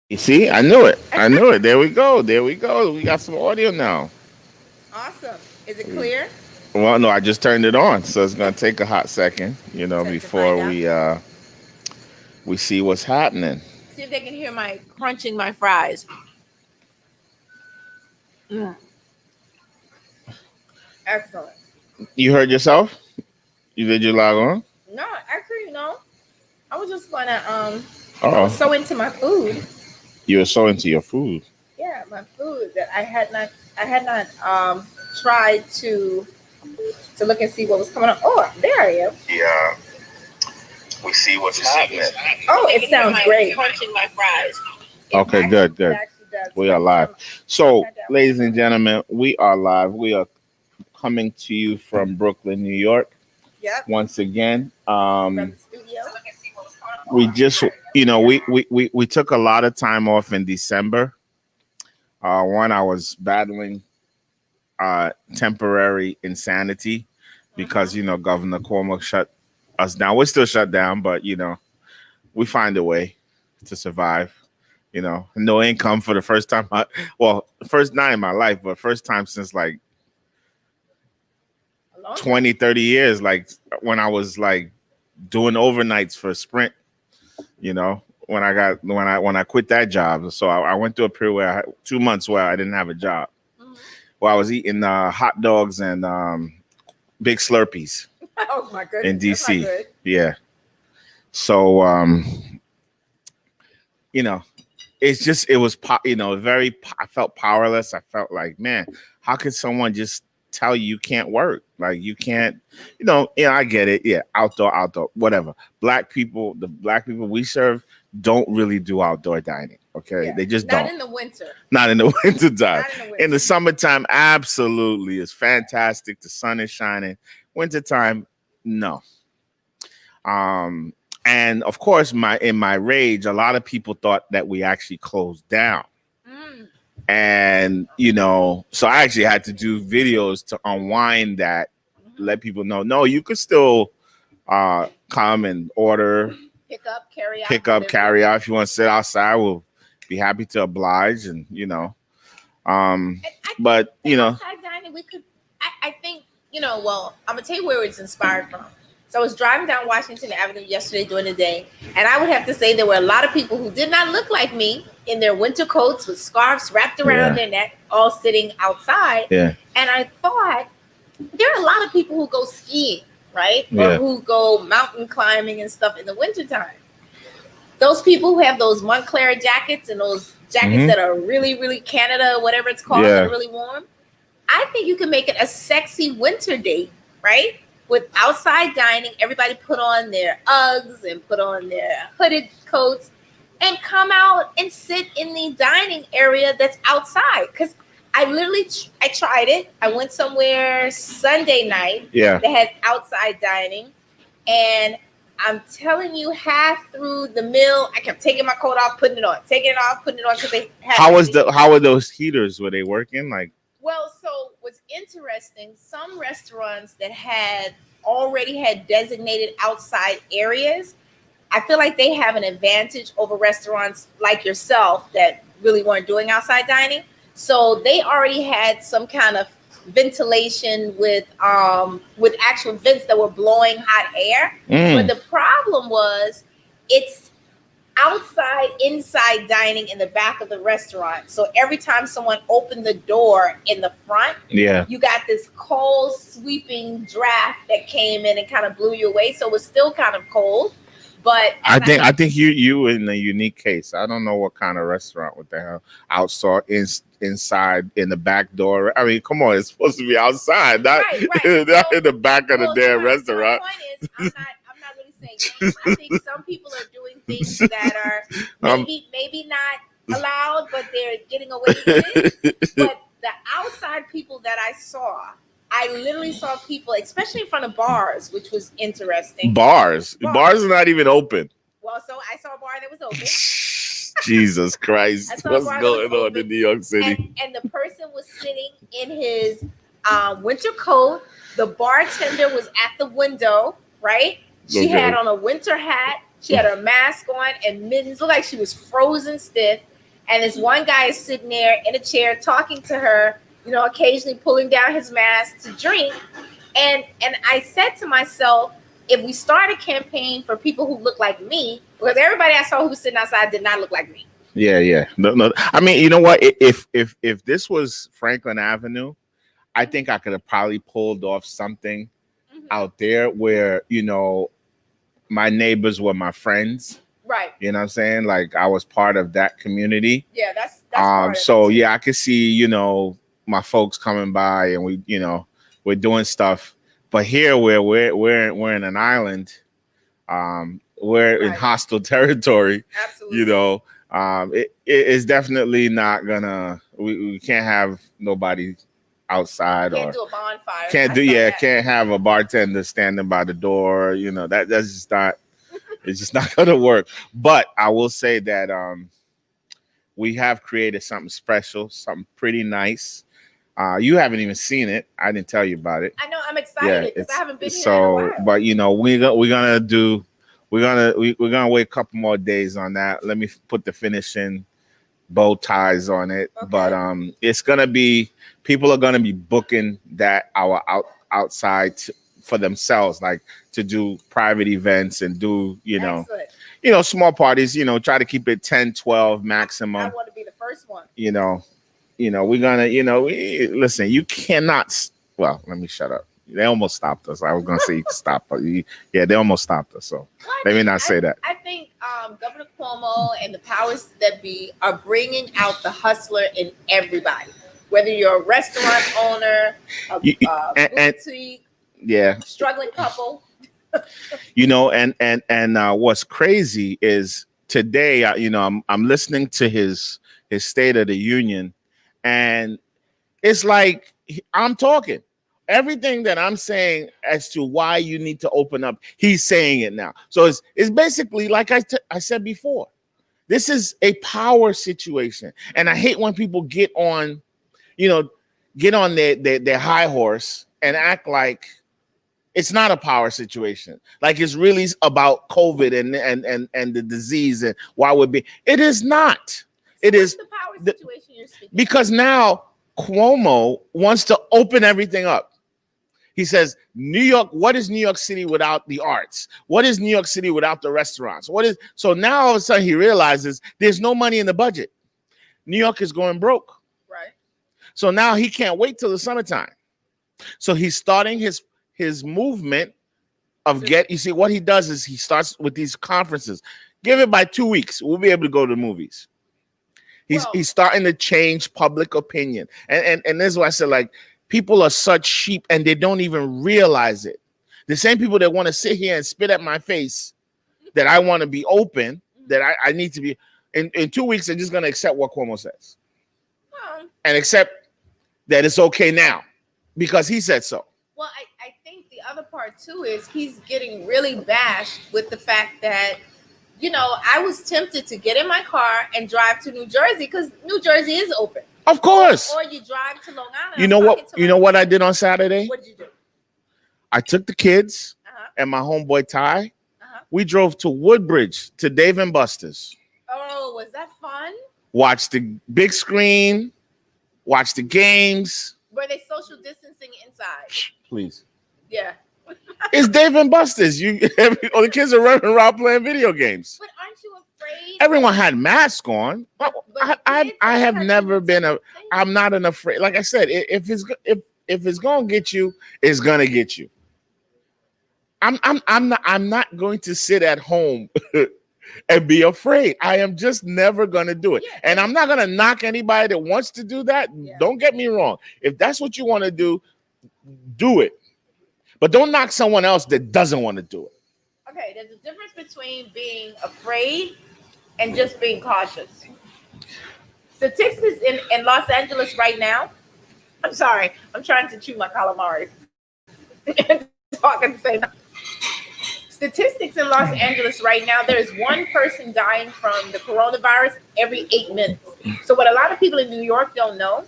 You see, I knew it. I knew it. There we go. There we go. We got some audio now. Awesome. Is it clear? Well, no, I just turned it on, so it's gonna take a hot second, To find before out. we see what's happening. See if they can hear my crunching my fries. Mm, excellent. You heard yourself? You did you log on? No, actually, no. I was just gonna I was Oh, so into my food. you were so into your food. Yeah, my food that I had not tried to look and see what was coming on. Oh, there I am. Yeah, we see what's happening. Oh, it sounds great. Crunching my fries. Okay, good, It good. actually does. We are live. So, ladies and gentlemen, we are live. We are coming to you from Brooklyn, New York. Yep. Once again, From the studio. we just, we took a lot of time off in December. One, I was battling temporary insanity because Governor Cuomo shut us down. We're still shut down, but we find a way to survive. No income for the first time. First night in my life, but first time since like A long time. 20, 30 years. Like when I was like doing overnights for Sprint. When I quit that job. So I went through a period where I had 2 months where I didn't have a job. Mhm. Well, I was eating hot dogs and big Slurpees Oh my in goodness, that's not DC. good. Yeah. So you know, it's just it was I felt powerless. I felt like, man, how could someone just tell you can't work? Like you can't, I get it. Yeah, outdoor, whatever. The black people we serve don't really do outdoor dining. Okay. Yeah, They just not don't. in the winter. Not in the winter time. Not in the In winter. the summertime, absolutely. It's fantastic. The sun is shining. Wintertime, no. Um, and of course, in my rage, a lot of people thought that we actually closed down. Mm. And so I actually had to do videos to unwind that, Mhm. let people know, no, you could still come and order, Pick up, carry delivery. out. If you want to sit outside, we'll be happy to oblige. And um, And I think but the outside dining we could. I think Well, I'm gonna tell you where it's inspired from. So I was driving down Washington Avenue yesterday during the day, and I would have to say there were a lot of people who did not look like me in their winter coats with scarves wrapped around their neck, all sitting outside. yeah, And I thought there are a lot of people who go skiing, right? Or yeah, who go mountain climbing and stuff in the wintertime. Those people who have those Montclair jackets and those jackets that are really, really Canada, whatever it's called, that Yeah. are really warm. I think you can make it a sexy winter date, right? With outside dining, everybody put on their Uggs and put on their hooded coats and come out and sit in the dining area that's outside. Because I tried it. I went somewhere Sunday night yeah. that had outside dining, and I'm telling you, half through the meal, I kept taking my coat off, putting it on, taking it off, putting it on because they had. How were those heaters? Were they working? Like, Well, so what's interesting, some restaurants that had already had designated outside areas, I feel like they have an advantage over restaurants like yourself that really weren't doing outside dining. So they already had some kind of ventilation with actual vents that were blowing hot air. But the problem was it's outside inside dining in the back of the restaurant. So every time someone opened the door in the front, yeah, you got this cold sweeping draft that came in and kind of blew you away. So it was still kind of cold. But I think you in a unique case. I don't know what kind of restaurant. What the hell? Inside in the back door. I mean, come on, it's supposed to be outside, not, right, not so in the back of the well, damn so my restaurant. point is, I'm not really saying names. I think some people are doing things that are Um, maybe not allowed, but they're getting away with it. But the outside people that I saw, I literally saw people, especially in front of bars, which was interesting. bars are not even open. Well, so I saw a bar that was open. Jesus Christ, I saw a what's bar that was going on open, in New York City? and the person was sitting in his winter coat. The bartender was at the window, right? She Okay. had on a winter hat. She had her mask on and mittens. Looked like she was frozen stiff. and this one guy is sitting there in a chair talking to her, occasionally pulling down his mask to drink. And I said to myself, if we start a campaign for people who look like me, because everybody I saw who was sitting outside did not look like me. Yeah. No. I mean, you know what? If this was Franklin Avenue, I think I could have probably pulled off something out there where, my neighbors were my friends. Right. You know what I'm saying? Like I was part of that community. Yeah, that's part of so it yeah, I could see, my folks coming by and we're doing stuff. But here we're in an island. We're in hostile territory. Absolutely. It is definitely not gonna we can't have nobody outside can't or do a bonfire. Can't have a bartender standing by the door. That's just not it's just not gonna work. But I will say that we have created something special, something pretty nice. You haven't even seen it. I didn't tell you about it. I know. I'm excited because I haven't been here in a while. But we're gonna wait a couple more days on that. Let me put the finishing bow ties on it. Okay. But it's gonna be, people are gonna be booking that hour outside for themselves, like to do private events and do small parties. Try to keep it 10, 12 maximum. I want to be the first one. We're gonna, listen, you cannot. Well, let me shut up. They almost stopped us. I was gonna say you can stop, but they almost stopped us. So let me not say that. I think Governor Cuomo and the powers that be are bringing out the hustler in everybody. Whether you're a restaurant owner, a boutique, struggling couple. And what's crazy is today, I'm listening to his State of the Union, and it's like I'm talking. Everything that I'm saying as to why you need to open up, he's saying it now. So it's basically like I said before. This is a power situation, and I hate when people get on their high horse and act like it's not a power situation. Like it's really about COVID and the disease and why we're being. It is not. So it is the power situation you're speaking because now Cuomo wants to open everything up. He says, New York, what is New York City without the arts? What is New York City without the restaurants? So now all of a sudden he realizes there's no money in the budget. New York is going broke. Right. So now he can't wait till the summertime. So he's starting his movement of you see, what he does is he starts with these conferences. Give it by 2 weeks. We'll be able to go to the movies. He's starting to change public opinion. And this is why I said, like, people are such sheep and they don't even realize it. The same people that want to sit here and spit at my face that I want to be open, that I need to be in 2 weeks, they're just going to accept what Cuomo says. And accept that it's okay now because he said so. Well, I think the other part too is he's getting really bashed with the fact that, I was tempted to get in my car and drive to New Jersey because New Jersey is open. Of course. Or you drive to Long Island. You know what I did on Saturday? What did you do? I took the kids and my homeboy Ty. We drove to Woodbridge to Dave and Buster's. Oh, was that fun? Watched the big screen. Watched the games. Were they social distancing inside? Please. Yeah. It's Dave and Buster's. The kids are running around playing video games. But aren't you afraid? Everyone had masks on. I have never been I'm not an afraid. Like I said, if it's gonna get you, it's gonna get you. I'm not going to sit at home and be afraid. I am just never gonna do it. Yeah. And I'm not gonna knock anybody that wants to do that. Yeah. Don't get me wrong. If that's what you want to do it. But don't knock someone else that doesn't want to do it. Okay, there's a difference between being afraid and just being cautious. Statistics in Los Angeles right now. I'm sorry, I'm trying to chew my calamari and talk at the same time. Statistics in Los Angeles right now, there is one person dying from the coronavirus every 8 minutes. So what a lot of people in New York don't know,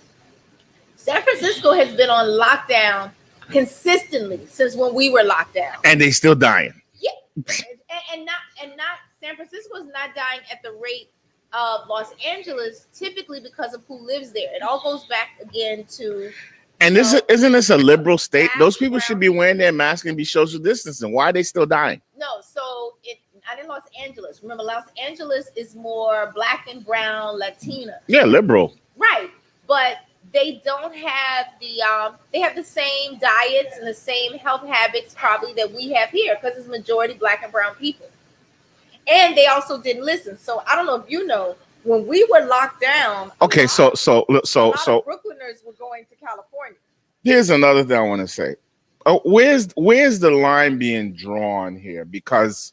San Francisco has been on lockdown consistently since when we were locked down. And they still dying. Yeah. and not San Francisco is not dying at the rate of Los Angeles, typically because of who lives there. It all goes back again to, And this isn't this a liberal state? black, Those people should brown be wearing people. their mask and be social distancing. Why are they still dying? No, so it not in Los Angeles. Remember, Los Angeles is more black and brown Latina. Yeah, liberal. Right. But they don't have they have the same diets and the same health habits probably that we have here because it's majority black and brown people. And they also didn't listen. So I don't know if you know, when we were locked down, Okay, so of Brooklyners were going to California. here's another thing I want to say. Oh, where's the line being drawn here? Because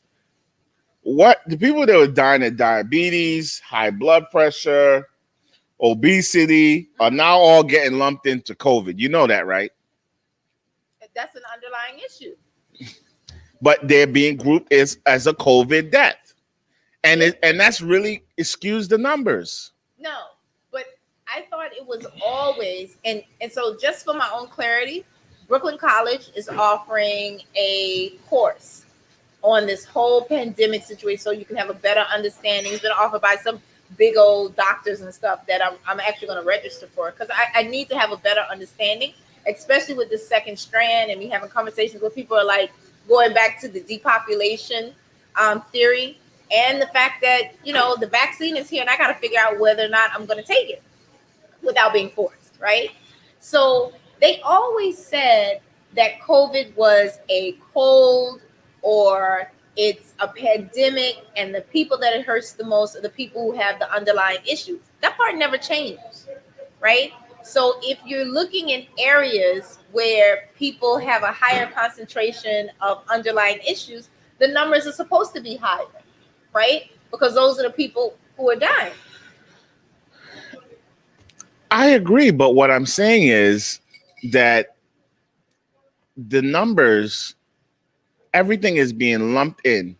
what the people that were dying of diabetes, high blood pressure, obesity are now all getting lumped into COVID. You know that, right? That's an underlying issue. But they're being grouped as a COVID death, and that's really skews the numbers. No, but I thought it was always, and so just for my own clarity, Brooklyn College is offering a course on this whole pandemic situation so you can have a better understanding. It's been offered by some big old doctors and stuff that I'm actually going to register for because I need to have a better understanding, especially with the second strand and me having conversations with people are like going back to the depopulation theory and the fact that, the vaccine is here and I got to figure out whether or not I'm going to take it without being forced, right? So they always said that COVID was a cold or it's a pandemic and the people that it hurts the most are the people who have the underlying issues. That part never changed, right? So if you're looking in areas where people have a higher concentration of underlying issues, the numbers are supposed to be higher, right? Because those are the people who are dying. I agree, but what I'm saying is that the numbers, everything is being lumped in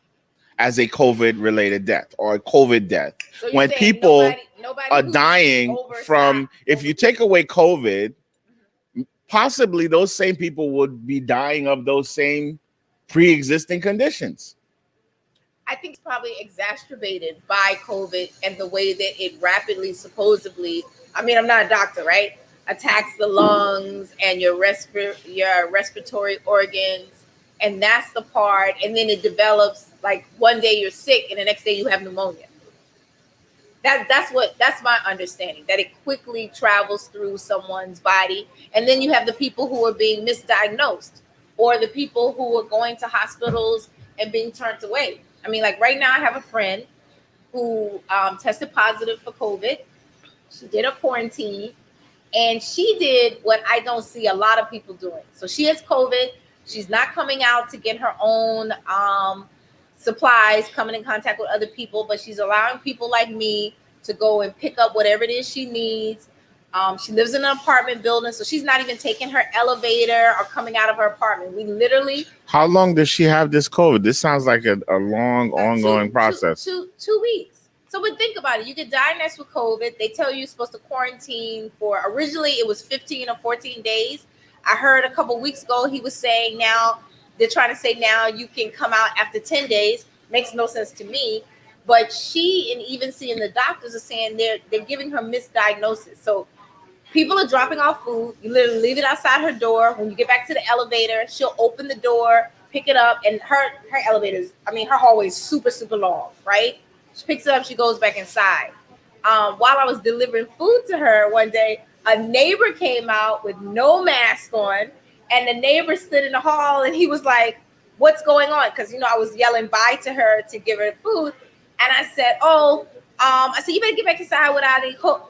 as a COVID related death or a COVID death. So when people nobody are dying from, if you take away COVID, possibly those same people would be dying of those same pre-existing conditions. I think it's probably exacerbated by COVID and the way that it rapidly, supposedly, I mean, I'm not a doctor, right? Attacks the lungs and your respiratory organs. And that's the part. And then it develops like one day you're sick and the next day you have pneumonia. That's my understanding, that it quickly travels through someone's body. And then you have the people who are being misdiagnosed or the people who are going to hospitals and being turned away. I mean, like right now I have a friend who tested positive for COVID. She did a quarantine and she did what I don't see a lot of people doing. So she has COVID. She's not coming out to get her own supplies, coming in contact with other people, but she's allowing people like me to go and pick up whatever it is she needs. She lives in an apartment building, so she's not even taking her elevator or coming out of her apartment. We literally. How long does she have this COVID? This sounds like a long, ongoing process. 2 weeks. So, but think about it. You get diagnosed with COVID. They tell you you're supposed to quarantine for, originally it was 15 or 14 days. I heard a couple weeks ago he was saying now, they're trying to say now you can come out after 10 days. Makes no sense to me. But she, and even seeing the doctors, are saying they're giving her misdiagnosis. So people are dropping off food. You literally leave it outside her door. When you get back to the elevator, she'll open the door, pick it up, and her elevators, I mean, her hallway is super, super long, right? She picks it up, she goes back inside. While I was delivering food to her one day, a neighbor came out with no mask on, and the neighbor stood in the hall, and he was like, "What's going on?" Because, I was yelling bye to her to give her food. And I said, I said, "You better get back inside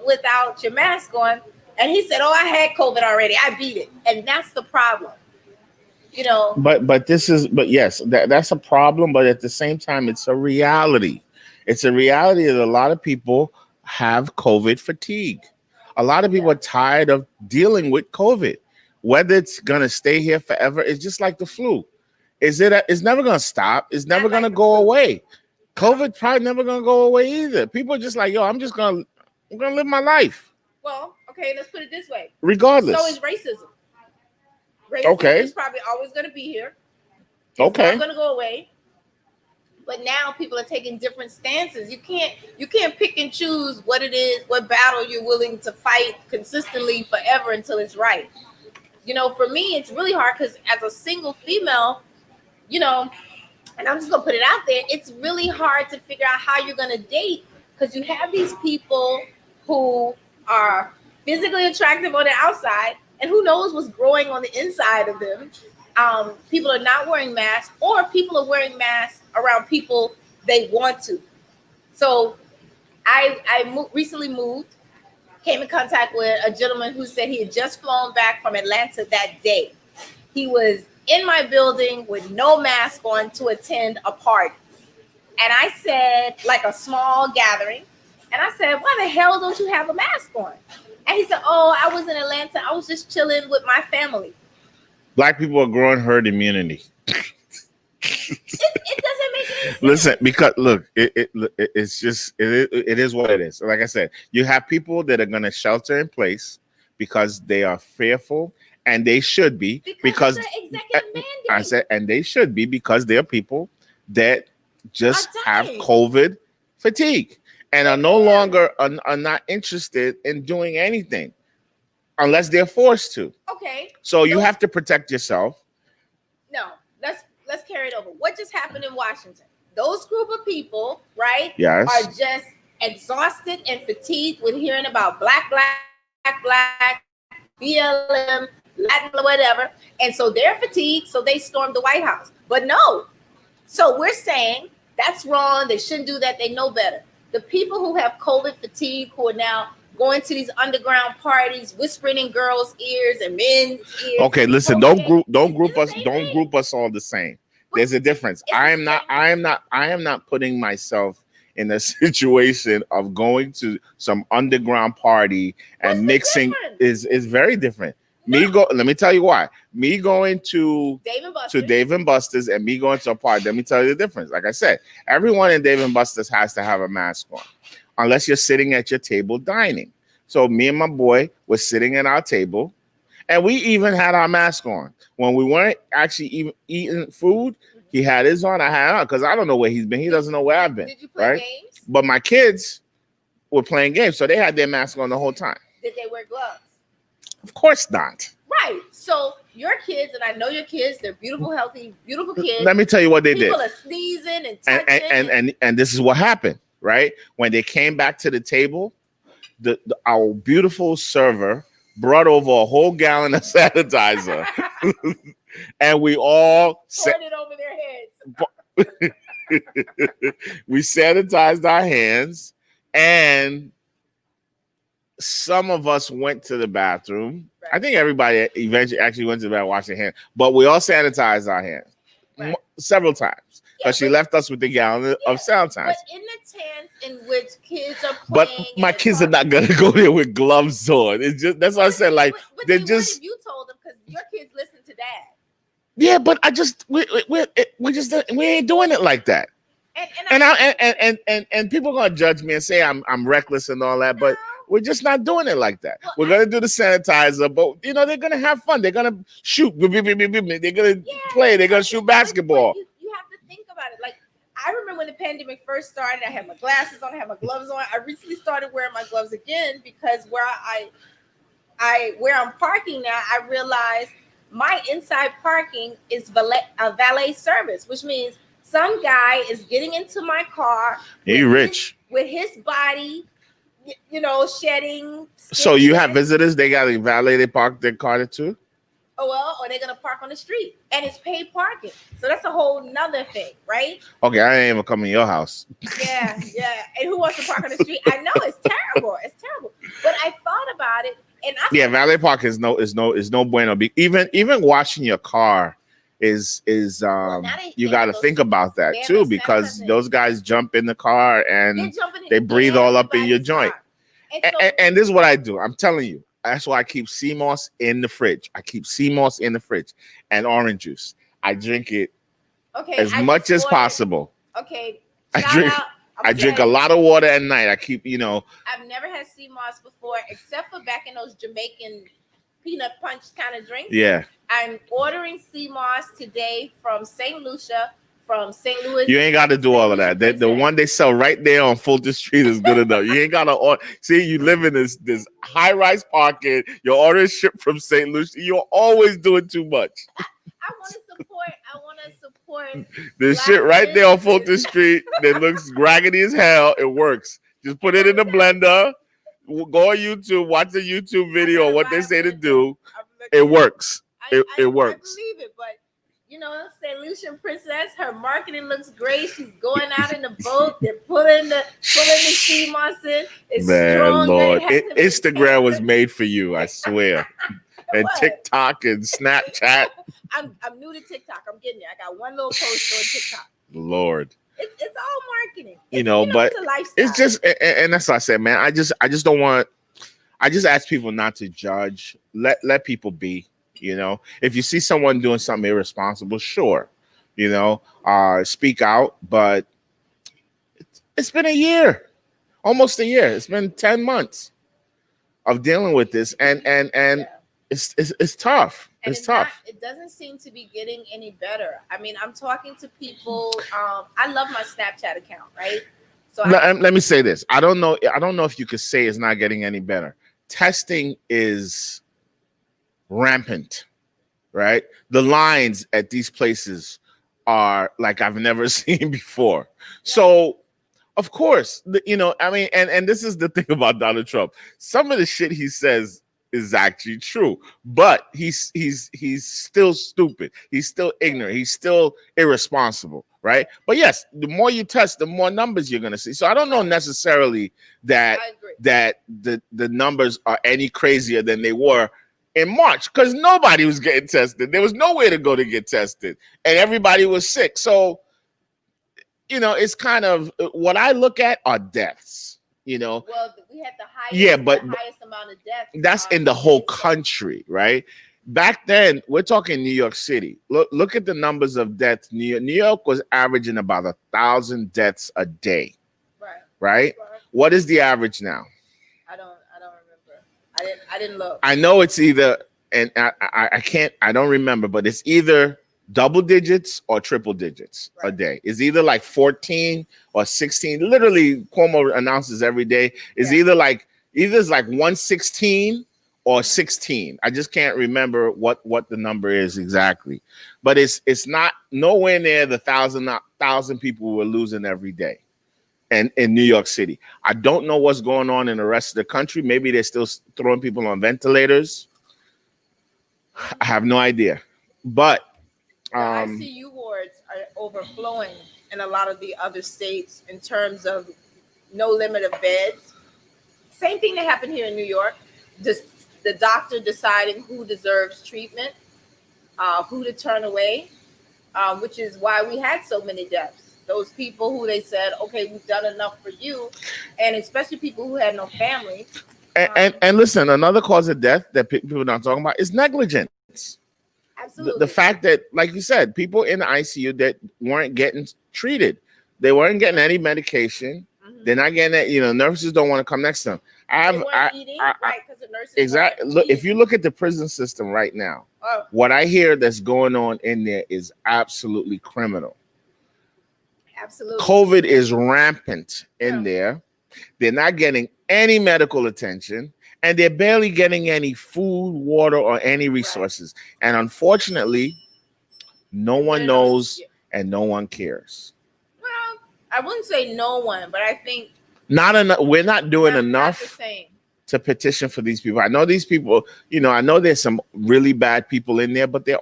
without your mask on." And he said, "Oh, I had COVID already. I beat it." And that's the problem. But yes, that's a problem. But at the same time, it's a reality. It's a reality that a lot of people have COVID fatigue. A lot of people are tired of dealing with COVID. Whether it's gonna stay here forever, it's just like the flu. It's never gonna stop. It's never gonna go away. COVID probably never gonna go away either. People are just like, yo, I'm gonna live my life. Well, okay, let's put it this way. Regardless. So is racism. Racism is probably always gonna be here. It's not gonna go away. But now people are taking different stances. You can't pick and choose what it is, what battle you're willing to fight consistently forever until it's right. For me, it's really hard because as a single female, you know, and I'm just gonna put it out there, it's really hard to figure out how you're gonna date because you have these people who are physically attractive on the outside, and who knows what's growing on the inside of them. People are not wearing masks, or people are wearing masks around people they want to. So recently moved, came in contact with a gentleman who said he had just flown back from Atlanta that day. He was in my building with no mask on to attend a party. And I said, like a small gathering. And I said, why the hell don't you have a mask on? And he said, oh, I was in Atlanta. I was just chilling with my family. Black people are growing herd immunity. It doesn't make any sense. Listen, because look, it's just it is what it is. Like I said, you have people that are going to shelter in place because they are fearful, and they should be because of the executive mandate. I said, and they should be because they're people that just have dying. COVID fatigue and are no longer are not interested in doing anything unless they're forced to. Okay. So you have to protect yourself. No, let's carry it over. What just happened in Washington? Those group of people, right? Yes. Are just exhausted and fatigued with hearing about black, BLM, Latin, whatever. And so they're fatigued, so they stormed the White House. But no. So we're saying that's wrong. They shouldn't do that. They know better. The people who have COVID fatigue, who are now going to these underground parties, whispering in girls' ears and men's ears. Okay, listen, don't group us all the same. There's a difference. I am not putting myself in a situation of going to some underground party and mixing is very different. No. Let me tell you why. Me going to Dave and Buster's and me going to a party, let me tell you the difference. Like I said, everyone in Dave and Buster's has to have a mask on, unless you're sitting at your table dining. So me and my boy were sitting at our table, and we even had our mask on. When we weren't actually even eating food, he had his on, I had on, because I don't know where he's been. He doesn't know where I've been. Did you play games? But my kids were playing games, so they had their mask on the whole time. Did they wear gloves? Of course not. Right. So your kids, and I know your kids, they're beautiful, healthy, beautiful kids. Let me tell you what they did. People are sneezing and touching. And this is what happened, right? When they came back to the table, our beautiful server brought over a whole gallon of sanitizer, and we all poured it over their heads. We sanitized our hands, and some of us went to the bathroom. Right. I think everybody eventually actually went to the bathroom, washed their hands, but we all sanitized our hands several times because she left us with the gallon of sanitizer. But in the tents in which kids are playing, but my kids are not gonna go there with gloves on. It's just that's what I said. Like but they're just you told them because your kids listen to dad. Yeah, but I just we ain't doing it like that. And people are gonna judge me and say I'm reckless and all that, but we're just not doing it like that. Well, we're gonna do the sanitizer, but they're gonna have fun. They're gonna shoot. They're gonna play. They're gonna shoot basketball. You have to think about it. Like I remember when the pandemic first started, I had my glasses on, I had my gloves on. I recently started wearing my gloves again because where I'm parking now, I realized my inside parking is valet service, which means some guy is getting into my car. He's rich with his body. Shedding. So you have visitors, they got a valet, they park their car too? Oh, well, or they're going to park on the street. And it's paid parking. So that's a whole nother thing, right? Okay, I ain't even come in your house. Yeah. And who wants to park on the street? I know, it's terrible. It's terrible. But I thought about it. And valet park is no bueno. Even washing your car is you got to think about that too, because those guys jump in the car and they breathe all up in your joint. And this is what I do. I'm telling you, that's why I keep sea moss in the fridge. And orange juice. I drink it as much as possible. Okay. I drink a lot of water at night. I keep, I've never had sea moss before, except for back in those Jamaican peanut punch kind of drinks. Yeah. I'm ordering sea moss today from St. Lucia from St. Louis. You ain't got to do St. all of Lucia that. The Princess. one they sell right there on Fulton Street is good enough. You ain't got to see. You live in this high rise parking. Your order is shipped from St. Lucia. You're always doing too much. I want to support. I want to support. The Black shit right there on businesses. Fulton Street that looks raggedy as hell. It works. Just put it in the blender. Go on YouTube. Watch the YouTube video on what they say to do. It works. It works. I believe it, but St. Lucia Princess, her marketing looks great. She's going out in the boat. They're pulling the sea moss in. It's strong. Lord, Instagram was made for you. I swear. And TikTok and Snapchat. I'm new to TikTok. I'm getting there. I got one little post on TikTok. Lord. It's all marketing. But it's a lifestyle. It's just, and that's what I said, man. I just don't want. I just ask people not to judge. Let people be. If you see someone doing something irresponsible, sure, speak out. But it's been a year, almost a year. It's been 10 months of dealing with this, and it's tough. And it's tough. It doesn't seem to be getting any better. I mean, I'm talking to people. I love my Snapchat account, right? So let me say this. I don't know if you could say it's not getting any better. Testing is rampant, right? The lines at these places are like I've never seen before. Yeah. So, of course, and this is the thing about Donald Trump. Some of the shit he says is actually true, but he's still stupid. He's still ignorant. He's still irresponsible, right? But yes, the more you test, the more numbers you're going to see. So I don't know necessarily that the numbers are any crazier than they were in March, because nobody was getting tested. There was nowhere to go to get tested, and everybody was sick. So, it's kind of what I look at are deaths. Well, we had the highest amount of deaths. That's in the whole country, right? Back then, we're talking New York City. Look at the numbers of deaths. New York was averaging about 1,000 deaths a day. Right? What is the average now? I don't remember. I didn't look. I know it's either, and I don't remember, but it's either double digits or triple digits a day. It's either like 14 or 16. Literally, Cuomo announces every day. It's either it's like 116 or 16. I just can't remember what the number is exactly. But it's not nowhere near the 1,000 people we're losing every day. And in New York City. I don't know what's going on in the rest of the country. Maybe they're still throwing people on ventilators. I have no idea. But the ICU wards are overflowing in a lot of the other states in terms of no limit of beds. Same thing that happened here in New York. Just the doctor deciding who deserves treatment, who to turn away, which is why we had so many deaths. Those people who they said, okay, we've done enough for you, and especially people who had no family. And listen, another cause of death that people are not talking about is negligence. Absolutely. The fact that, like you said, people in the ICU that weren't getting treated, they weren't getting any medication. Mm-hmm. They're not getting that. Nurses don't want to come next to them. Because the nurses exactly. Look, if you look at the prison system right now, what I hear that's going on in there is absolutely criminal. Absolutely. COVID is rampant in there. They're not getting any medical attention, and they're barely getting any food, water, or any resources. Right. And unfortunately, no one knows and no one cares. Well, I wouldn't say no one, but I think not enough. We're not doing enough to petition for these people. I know these people, I know there's some really bad people in there, but they're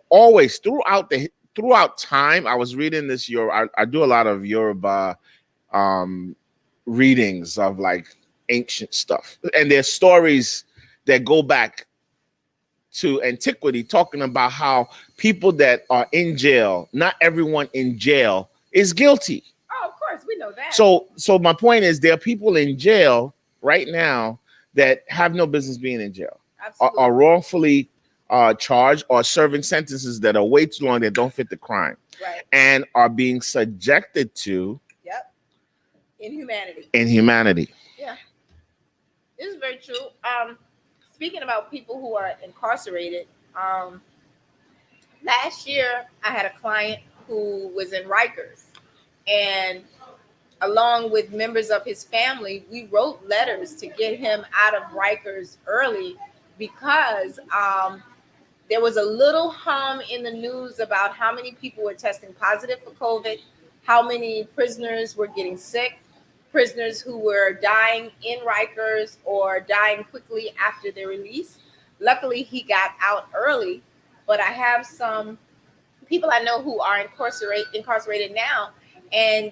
always throughout time. I was reading this I do a lot of Yoruba readings of like ancient stuff, and there's stories that go back to antiquity talking about how people that are in jail, not everyone in jail is guilty. Oh, of course, we know that. So my point is, there are people in jail right now that have no business being in jail, are wrongfully charged or serving sentences that are way too long, that don't fit the crime, and are being subjected to inhumanity. Yeah, this is very true. Speaking about people who are incarcerated, Last year, I had a client who was in Rikers, and along with members of his family, we wrote letters to get him out of Rikers early because there was a little hum in the news about how many people were testing positive for COVID, how many prisoners were getting sick, prisoners who were dying in Rikers or dying quickly after their release. Luckily, he got out early, but I have some people I know who are incarcerated now, and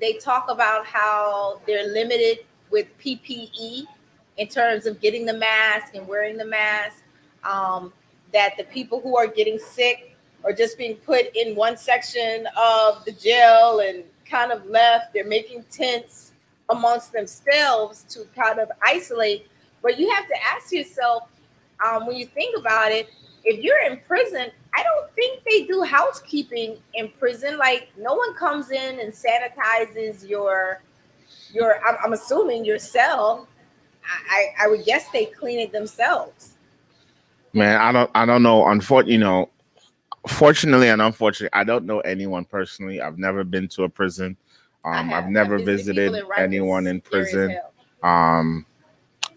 they talk about how they're limited with PPE in terms of getting the mask and wearing the mask. Um, that the people who are getting sick are just being put in one section of the jail and kind of left. They're making tents amongst themselves to kind of isolate. But you have to ask yourself, when you think about it, if you're in prison, I don't think they do housekeeping in prison. Like no one comes in and sanitizes your. I'm assuming your cell. I would guess they clean it themselves. Man, I don't know. Fortunately and unfortunately, I don't know anyone personally. I've never been to a prison. I've I've never visited people visited in anyone Rikers. in Scary as prison. hell. Um,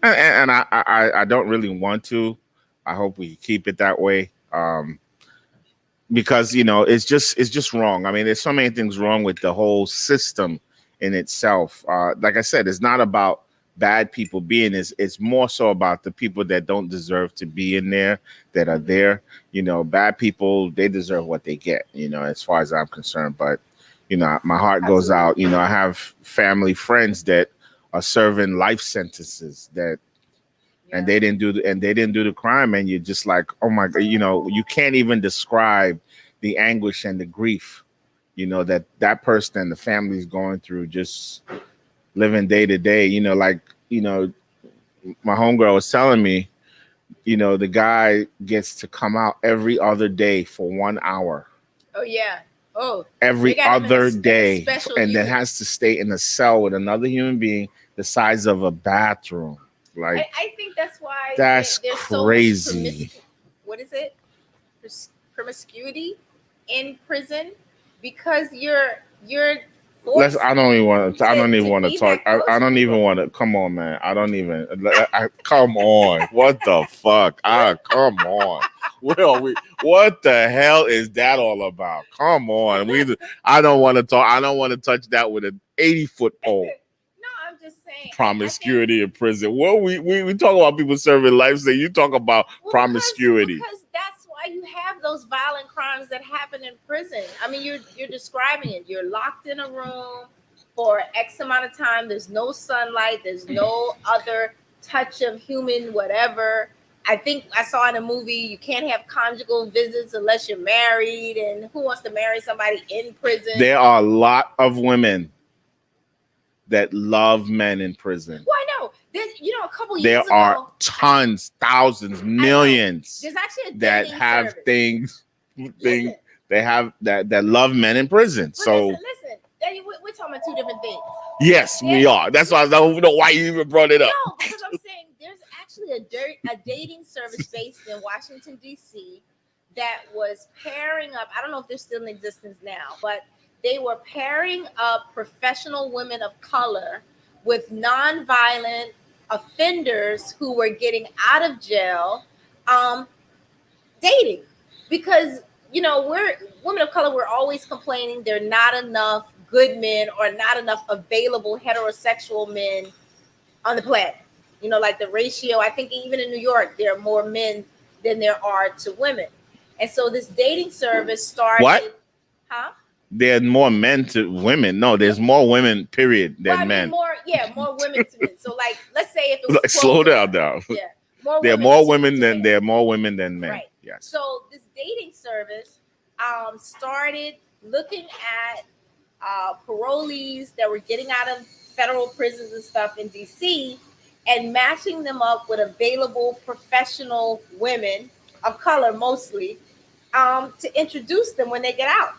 and I don't really want to. I hope we keep it that way. Because it's just wrong. I mean, there's so many things wrong with the whole system in itself. Like I said, it's not about bad people being. It's more so about the people that don't deserve to be in there that are Mhm. there. Bad people, they deserve what they get. As far as I'm concerned. But my heart goes Absolutely. out. I have family friends that are serving life sentences that and Yeah. they didn't do the crime, and you're just like, oh my god, you can't even describe the anguish and the grief that person and the family is going through, just living day to day. Like, you know my homegirl was telling me, the guy gets to come out every other day for 1 hour, Oh yeah. Oh, they every got him other in a day, special and then unit. has to stay in a cell with another human being the size of a bathroom. Like, I think that's why that's there's so much crazy. what is it? Promiscuity in prison because you're Let's. forced I don't even want to. I don't even to want to be talk. that I close to don't even people. want to. Come on, man. I don't even. Come on. What the fuck? Come on. Where are we? What the hell is that all about? Come on. I don't want to talk. I don't want to touch that with an 80-foot pole. No, I'm just saying. I think Promiscuity in prison. What we talk about people serving life. Say you talk about well promiscuity. because that's why you have those violent crimes that happen in prison. I mean, you're describing it. You're locked in a room for X amount of time. There's no sunlight. There's no other touch of human whatever. I think I saw in a movie you can't have conjugal visits unless you're married, and who wants to marry somebody in prison? There are a lot of women that love men in prison. Well, I know. A couple years There are ago, tons, thousands, I know millions there's actually a that dating have service. thing Listen, they have that love men in prison. but listen, So listen. We're talking about two different things. yes, we There's are. That's why I don't know why you even brought it up. no, because I'm saying there's actually a dating service based in Washington D.C. that was pairing up. I don't know if they're still in existence now, but they were pairing up professional women of color with nonviolent offenders who were getting out of jail, um, dating, because we're women of color. We're always complaining there are not enough good men or not enough available heterosexual men on the planet. Like the ratio, I think even in New York, there are more men than there are to women. And so this dating service What? started, huh? There's more men to women. No, Yeah. there's more women, period, Well, than I mean, men. more women to men. So, like, let's say if it was Like, 12 slow to down 1. now. Yeah, more There are women more women to than men. there are more women than men. Right. Yes. So, this dating service started looking at parolees that were getting out of federal prisons and stuff in DC and matching them up with available professional women of color mostly, to introduce them when they get out.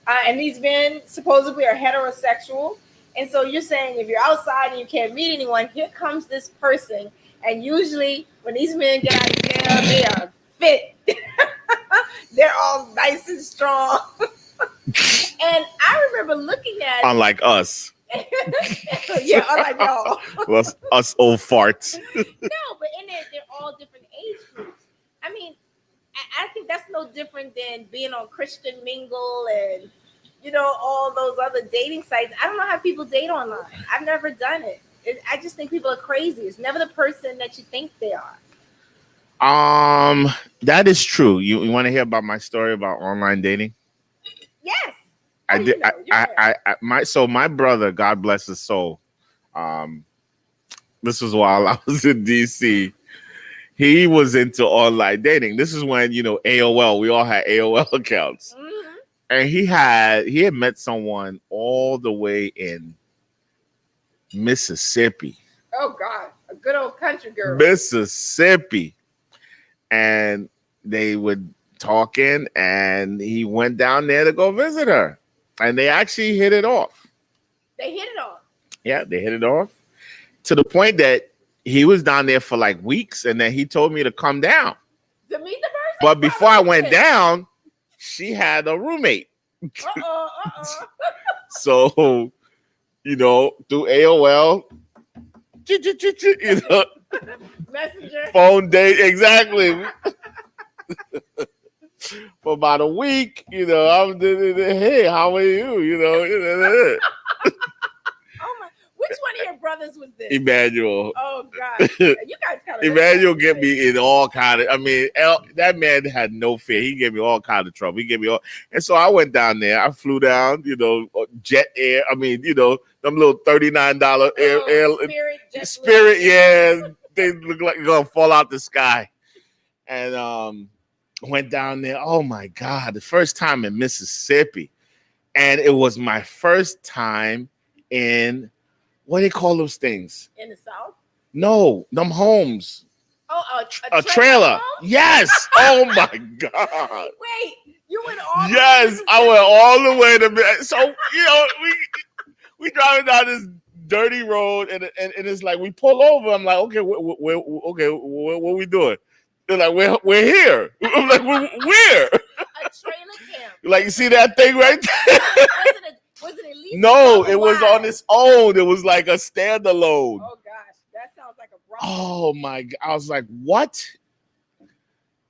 And these men supposedly are heterosexual. And so you're saying if you're outside and you can't meet anyone, here comes this person. And usually when these men get out of jail, they are fit. They're all nice and strong. And I remember looking at Unlike us. yeah, unlike y'all. Us old farts. No, but in there, they're all different age groups. I mean, I think that's no different than being on Christian Mingle and all those other dating sites. I don't know how people date online. I've never done it. I just think people are crazy. It's never the person that you think they are. That is true. You want to hear about my story about online dating? Yes. I did. My brother, God bless his soul. This was while I was in DC. He was into online dating. This is when AOL. We all had AOL accounts, and he had met someone all the way in Mississippi. Oh God, a good old country girl. Mississippi, and they would talking, and he went down there to go visit her, and they actually hit it off. They hit it off. Yeah, they hit it off to the point that he was down there for like weeks, and then he told me to come down to meet the person. But before I went down, she had a roommate. So, through AOL, Messenger, phone date, exactly. For about a week, I'm hey, how are you? Which one of your brothers was this? Emmanuel. Oh God, you guys kind of. Emmanuel get me in all kind of. I mean, that man had no fear. He gave me all kind of trouble. He gave me all, and so I went down there. I flew down, jet air. I mean, them little $39 Spirit, yeah, they look like they're gonna fall out the sky. And went down there. Oh my God, the first time in Mississippi, and it was my first time in. What do they call those things? In the South? No, them homes. Oh, a trailer. Yes. Oh my God. Wait, you went all. Yes, I went all the way to. So we driving down this dirty road, and it's like we pull over. I'm like, okay, what are we doing? They're like, we're here. I'm like, where? A trailer camp. Like, you see that thing right there? Was it at least? No, it was on its own. It was like a standalone. Oh gosh, that sounds like a brothel. Oh my God. I was like, what?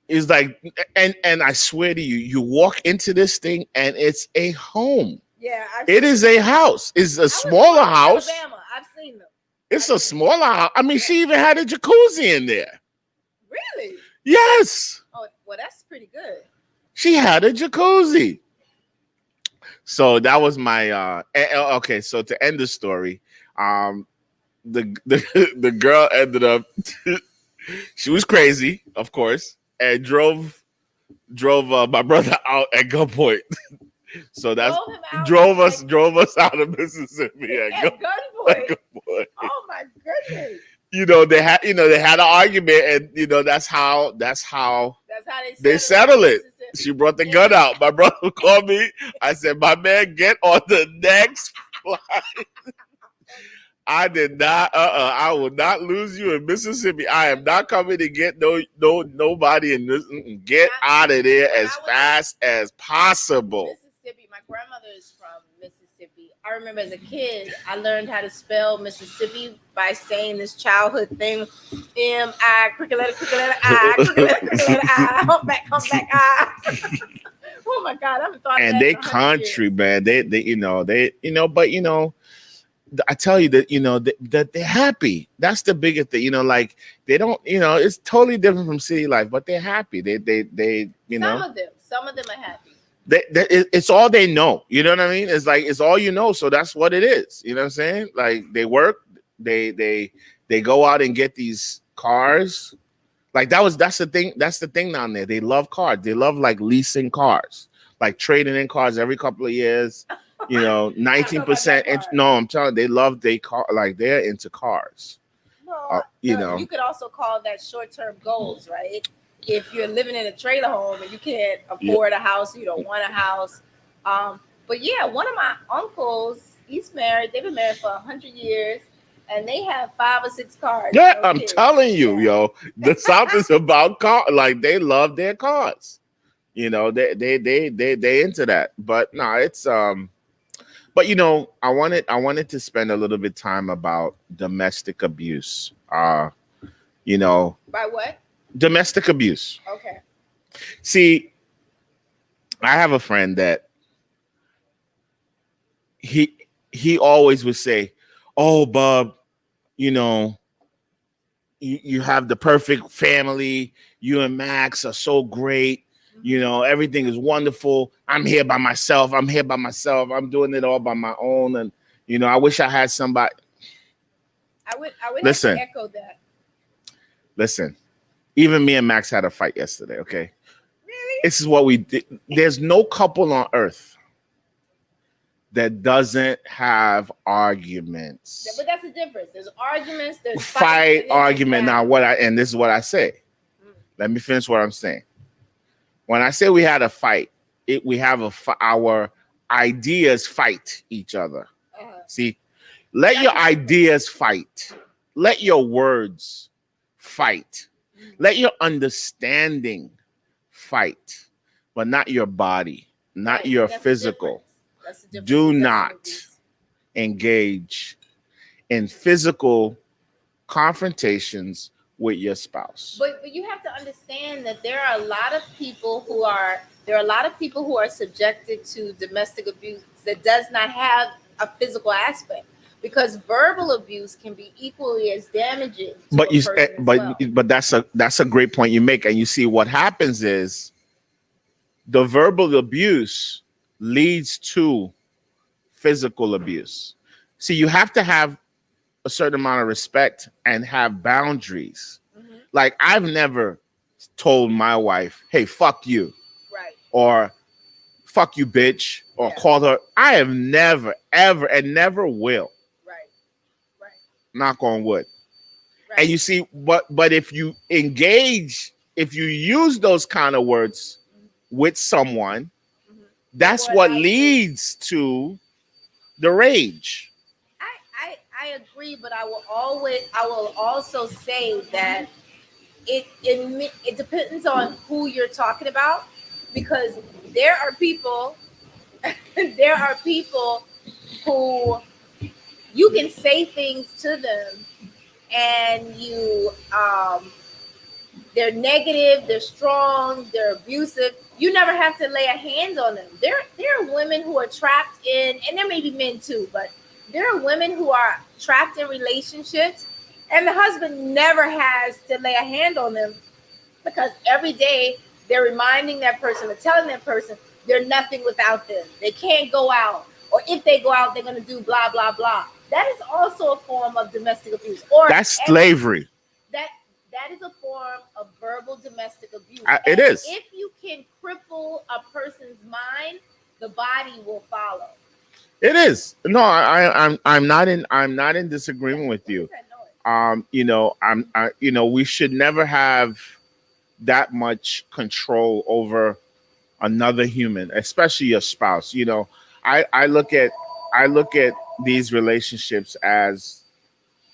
It's like, and I swear to you, you walk into this thing and it's a home. Yeah. It is a house. It's a smaller house. Alabama. I've seen them. It's a smaller house. I mean, she even had a jacuzzi in there. Really? Yes. Oh, well, that's pretty good. She had a jacuzzi. So that was my okay. So to end the story, the girl ended up she was crazy, of course, and drove my brother out at gunpoint. So that's drove us out of Mississippi at gunpoint. Oh my goodness. They had an argument, and that's how they settled it. She brought the gun out. My brother called me. I said, my man, get on the next flight. I did not. I will not lose you in Mississippi. I am not coming to get nobody in this. Get out of there as fast as possible. Mississippi. My grandmother is from Mississippi. I remember as a kid, I learned how to spell Mississippi by saying this childhood thing: M-I, cricket letter, I, cricket letter, I, humpback, I. Oh my God, I haven't thought. And they country, man. They but I tell you that they're happy. That's the biggest thing. Like they don't. It's totally different from city life, but they're happy. They Some of them are happy. It's all they know. You know what I mean? It's like it's all you know. So that's what it is. You know what I'm saying? Like they work, they go out and get these cars. Like that's the thing. That's the thing down there. They love cars. They love like leasing cars, like trading in cars every couple of years. 19%. No, I'm telling you, they love their car. Like they're into cars. Well, you could also call that short-term goals, right? If you're living in a trailer home and you can't afford a house, you don't want a house. But yeah, one of my uncles, he's married. They've been married for 100 years, and they have 5 or 6 cars. Yeah, I'm telling you, yo, the South is about car. Like they love their cars. You know, they into that. But no, it's but I wanted to spend a little bit time about domestic abuse. You know, By what? domestic abuse. Okay. See, I have a friend that he he always would say, "Oh, Bub, you know, you have the perfect family. You and Max are so great. You Mhm. know, everything is wonderful. I'm here by myself. I'm here by myself. I'm doing it all by my own. And I wish I had somebody." I would have to Listen, echo that. listen. Even me and Max had a fight yesterday. Okay, Really? this is what we did. There's no couple on earth that doesn't have arguments. But that's the difference. There's arguments, there's fights, Fight, and then there's argument. Now, battles. and this is what I say. Let me finish what I'm saying. When I say we had a fight, we have our ideas fight each other. Uh-huh. See, let That's your the difference. ideas fight. Let your words fight. Mhm. Let your understanding fight, but not your body, not Right, your and that's the physical. difference. That's the difference Do with domestic not abuse. engage in physical confrontations with your spouse. But you have to understand that there are a lot of people who are subjected to domestic abuse that does not have a physical aspect, because verbal abuse can be equally as damaging to But a person as well. but that's a great point you make, and you see what happens is the verbal abuse leads to physical abuse. See, you have to have a certain amount of respect and have boundaries. Hmm. Like, I've never told my wife, "Hey, fuck you," Right. or "fuck you, bitch," or Yeah. called her. I have never, ever, and never will. Right. Right. Knock on wood. And Right. you see, but if you engage, if you use those kind of words Hmm. with someone, Hmm. It that's more what likely. leads to the rage. I agree, but I will also say that it depends on who you're talking about, because there are people there are people who you can say things to them, and they're negative, they're strong, they're abusive. You never have to lay a hand on them. There are women who are trapped in, and there may be men too, but there are women who are trapped in relationships, and the husband never has to lay a hand on them, because every day they're reminding that person or telling that person they're nothing without them. They can't go out, or if they go out, they're going to do blah blah blah. That is also a form of domestic abuse, or That's slavery. that that is a form of verbal domestic abuse. It And is. if you can cripple a person's mind, the body will follow. It is. No, I'm not in disagreement with What is you. that noise? We should never have that much control over another human, especially your spouse. I look at these relationships as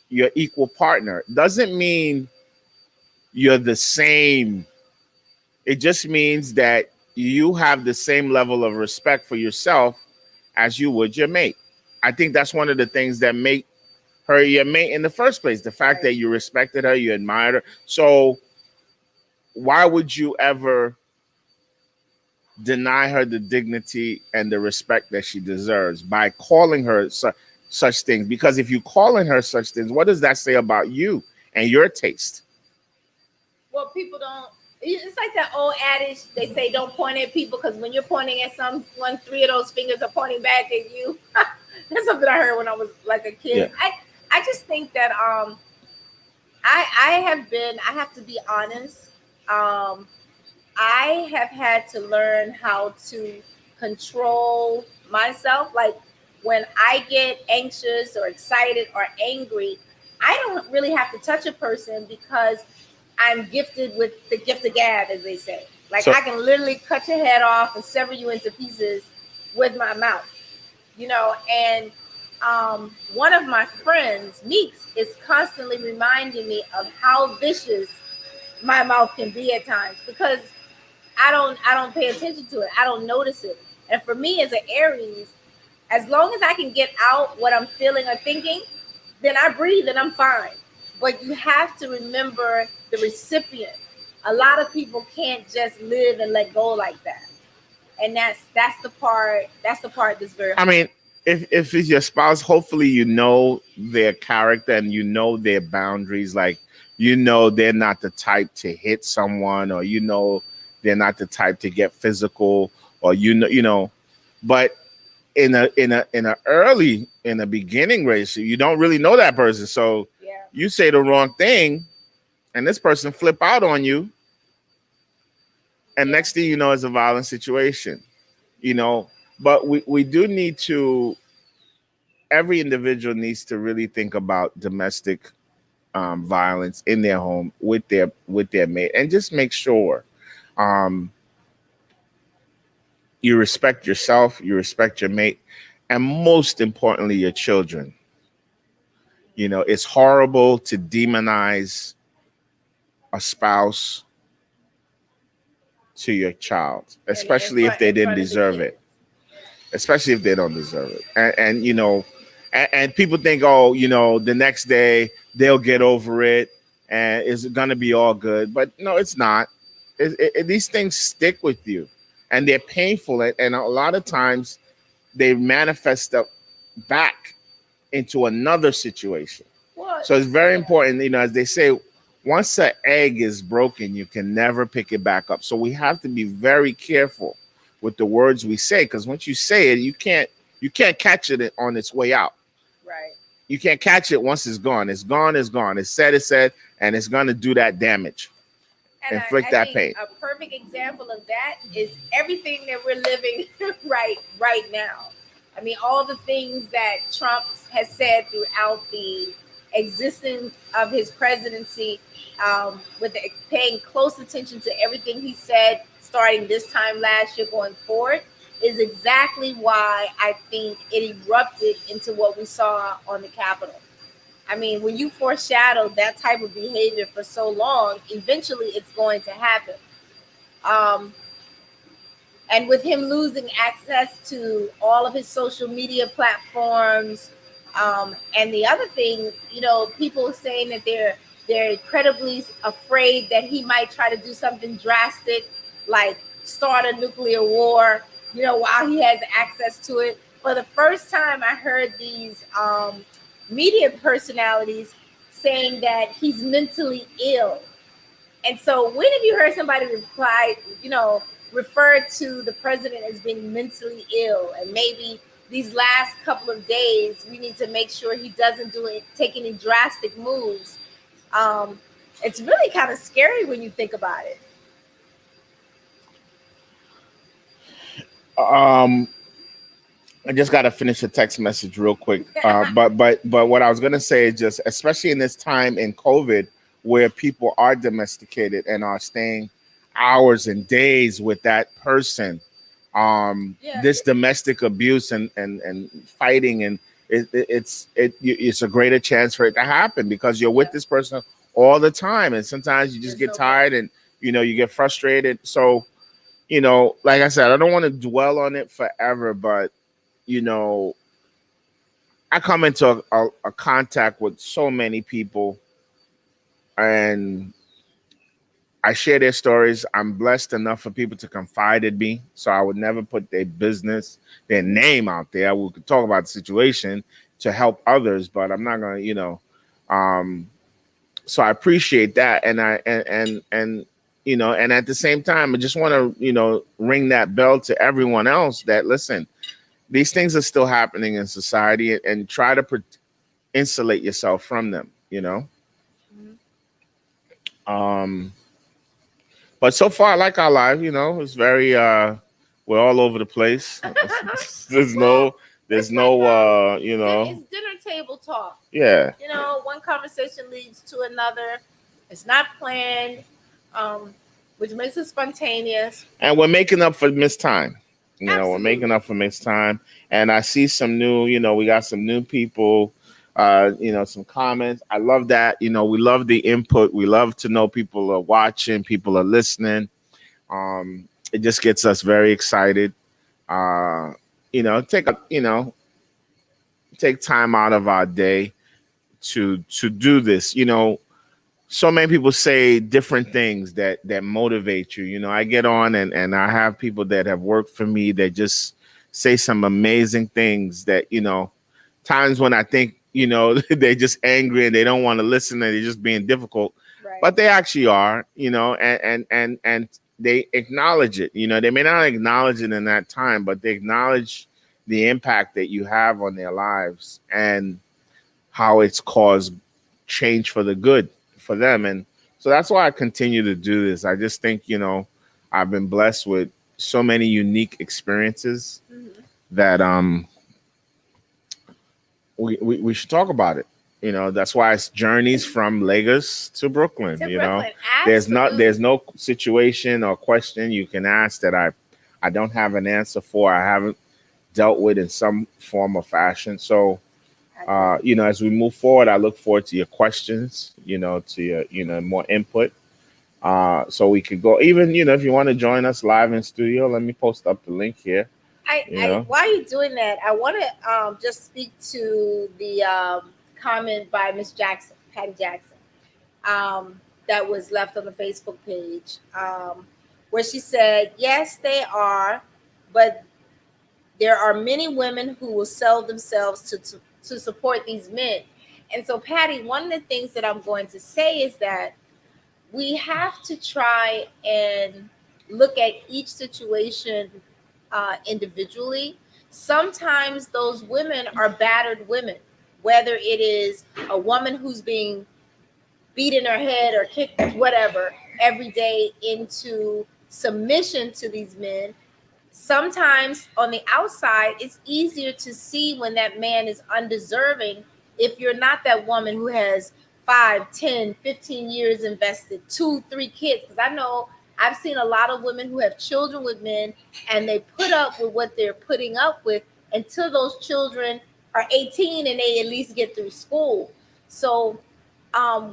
your equal partner. Doesn't mean you're the same. It just means that you have the same level of respect for yourself as you would your mate. I think that's one of the things that make her your mate in the first place. The fact Right. that you respected her, you admired her. So why would you ever deny her the dignity and the respect that she deserves by calling her such things? Because if you calling her such things, what does that say about you and your taste? Well, people don't. It's like that old adage. They say don't point at people, because when you're pointing at someone, three of those fingers are pointing back at you. That's something I heard when I was like a Yeah. kid. I just think that I have to be honest. Um, I have had to learn how to control myself. Like, when I get anxious or excited or angry, I don't really have to touch a person, because I'm gifted with the gift of gab, as they say. Like, So I can literally cut your head off and sever you into pieces with my mouth, And one of my friends, Meeks, is constantly reminding me of how vicious my mouth can be at times, because I don't pay attention to it. I don't notice it. And for me as an Aries, as long as I can get out what I'm feeling or thinking, then I breathe and I'm fine. But you have to remember the recipient. A lot of people can't just live and let go like that. And that's the part that's very I hard. mean, if it's your spouse, hopefully you know their character and you know their boundaries. Like you know they're not the type to hit someone, or you know they're not the type to get physical, or you know. But in a early in a beginning race, you don't really know that person, so Yeah. you say the wrong thing, and this person flip out on you, and Yeah. next thing you know, it's a violent situation. You know, but we do need to every individual needs to really think about domestic violence in their home with their mate, and just make sure um, you respect yourself, you respect your mate, and most importantly, your children. You know, it's horrible to demonize a spouse to your child, And in especially if front they in didn't front of the deserve it. kids. Especially if they don't deserve it. And you know, and people think, oh, you know, the next day they'll get over it and it's gonna be all good. But no, it's not. These things stick with you, and they're painful, and a lot of times they manifest up back into another situation. Well, So it's very yeah. important, you know, as they say, once an egg is broken, you can never pick it back up. So we have to be very careful with the words we say, because once you say it, you can't catch it on its way out. Right. You can't catch it once it's gone. It's gone, it's gone. It's said, and it's gonna do that damage, And inflict I that think pain. a perfect example of that is everything that we're living right now. I mean, all the things that Trump has said throughout the existence of his presidency, paying close attention to everything he said starting this time last year going forward, is exactly why I think it erupted into what we saw on the Capitol. I mean, when you foreshadow that type of behavior for so long, eventually it's going to happen. Um, and with him losing access to all of his social media platforms, and the other thing, people saying that they're incredibly afraid that he might try to do something drastic, like start a nuclear war. While he has access to it. For the first time, I heard these media personalities saying that he's mentally ill. And so, when have you heard somebody refer to the president as being mentally ill? And maybe these last couple of days, we need to make sure he doesn't take any drastic moves. Um, it's really kind of scary when you think about it. Um, I just got to finish a text message real quick. But what I was gonna say is just, especially in this time in COVID, where people are domesticated and are staying hours and days with that person, Yeah, this domestic abuse and fighting, and it's a greater chance for it to happen because you're with yeah. this person all the time, and sometimes you just There's get no break. tired and you get frustrated. So like I said, I don't want to dwell on it forever, but you know, I come into a contact with so many people, and I share their stories. I'm blessed enough for people to confide in me, so I would never put their business, their name out there. We could talk about the situation to help others, but I'm not gonna, Um, so I appreciate that, and and at the same time, I just want to, ring that bell to everyone else that listen. These things are still happening in society, and try to insulate yourself from them. Mhm. Um, but so far, I like our life. It's very we're all over the place. there's Well, no there's it's like no it's dinner table talk. yeah. One conversation leads to another. It's not planned, um, which makes it spontaneous. And we're making up for missed time. We're making Absolutely. up for missed time. And I see some new, we got some new people, some comments. I love that. We love the input. We love to know people are watching, people are listening. It just gets us very excited. Uh, take time out of our day to do this. So many people say different things that motivate you. I get on and I have people that have worked for me that just say some amazing things that, times when I think, they're just angry and they don't want to listen and they're just being difficult, Right. but they actually are, and they acknowledge it. They may not acknowledge it in that time, but they acknowledge the impact that you have on their lives and how it's caused change for the good for them. And so that's why I continue to do this. I just think, I've been blessed with so many unique experiences that we should talk about it. That's why it's journeys from Lagos to Brooklyn. To Brooklyn, There's no situation or question you can ask that I don't have an answer for. I haven't dealt with in some form or fashion. So as we move forward, I look forward to your questions, to your, more input. So we could go, even, if you want to join us live in studio, let me post up the link here. While you're doing that, I want to just speak to the comment by Miss Jackson, Patty Jackson, that was left on the Facebook page, where she said, yes, they are, but there are many women who will sell themselves to support these men. And so, Patty, one of the things that I'm going to say is that we have to try and look at each situation individually. Sometimes those women are battered women, whether it is a woman who's being beat in her head or kicked, whatever, every day into submission to these men. Sometimes on the outside, it's easier to see when that man is undeserving if you're not that woman who has 5, 10, 15 years invested, 2, 3 kids. Because I know I've seen a lot of women who have children with men and they put up with what they're putting up with until those children are 18 and they at least get through school. So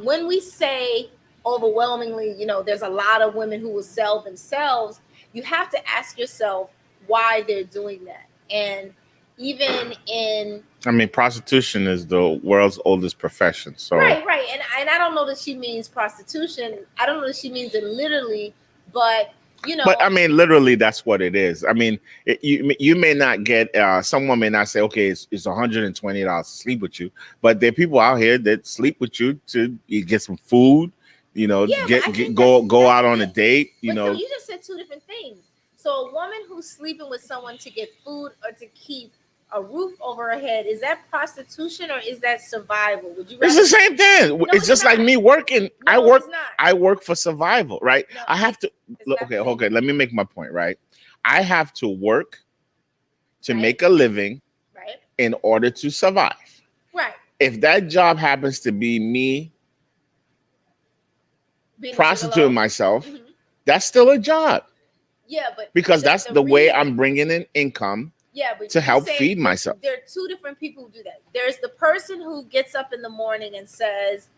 when we say overwhelmingly, there's a lot of women who will sell themselves, you have to ask yourself why they're doing that. And even in, I mean, prostitution is the world's oldest profession. So right. And I don't know that she means prostitution. I don't know that she means it literally, but But I mean, literally, that's what it is. I mean, you may not get someone may not say, okay, it's $120 to sleep with you, but there are people out here that sleep with you to get some food, go out on a date. So you just said two different things. So a woman who's sleeping with someone to get food or to keep a roof over her head, is that prostitution or is that survival? Would you? It's the same thing. No, it's just not. Like me working. No, I work for survival, right? No, I have to look. Okay. Let me make my point, right? I have to work to make a living, right, in order to survive. Right. If that job happens to be me prostituting myself, that's still a job. Yeah, but because that's the way I'm bringing in income. Yeah, but to help feed myself. There are two different people who do that. There's the person who gets up in the morning and says,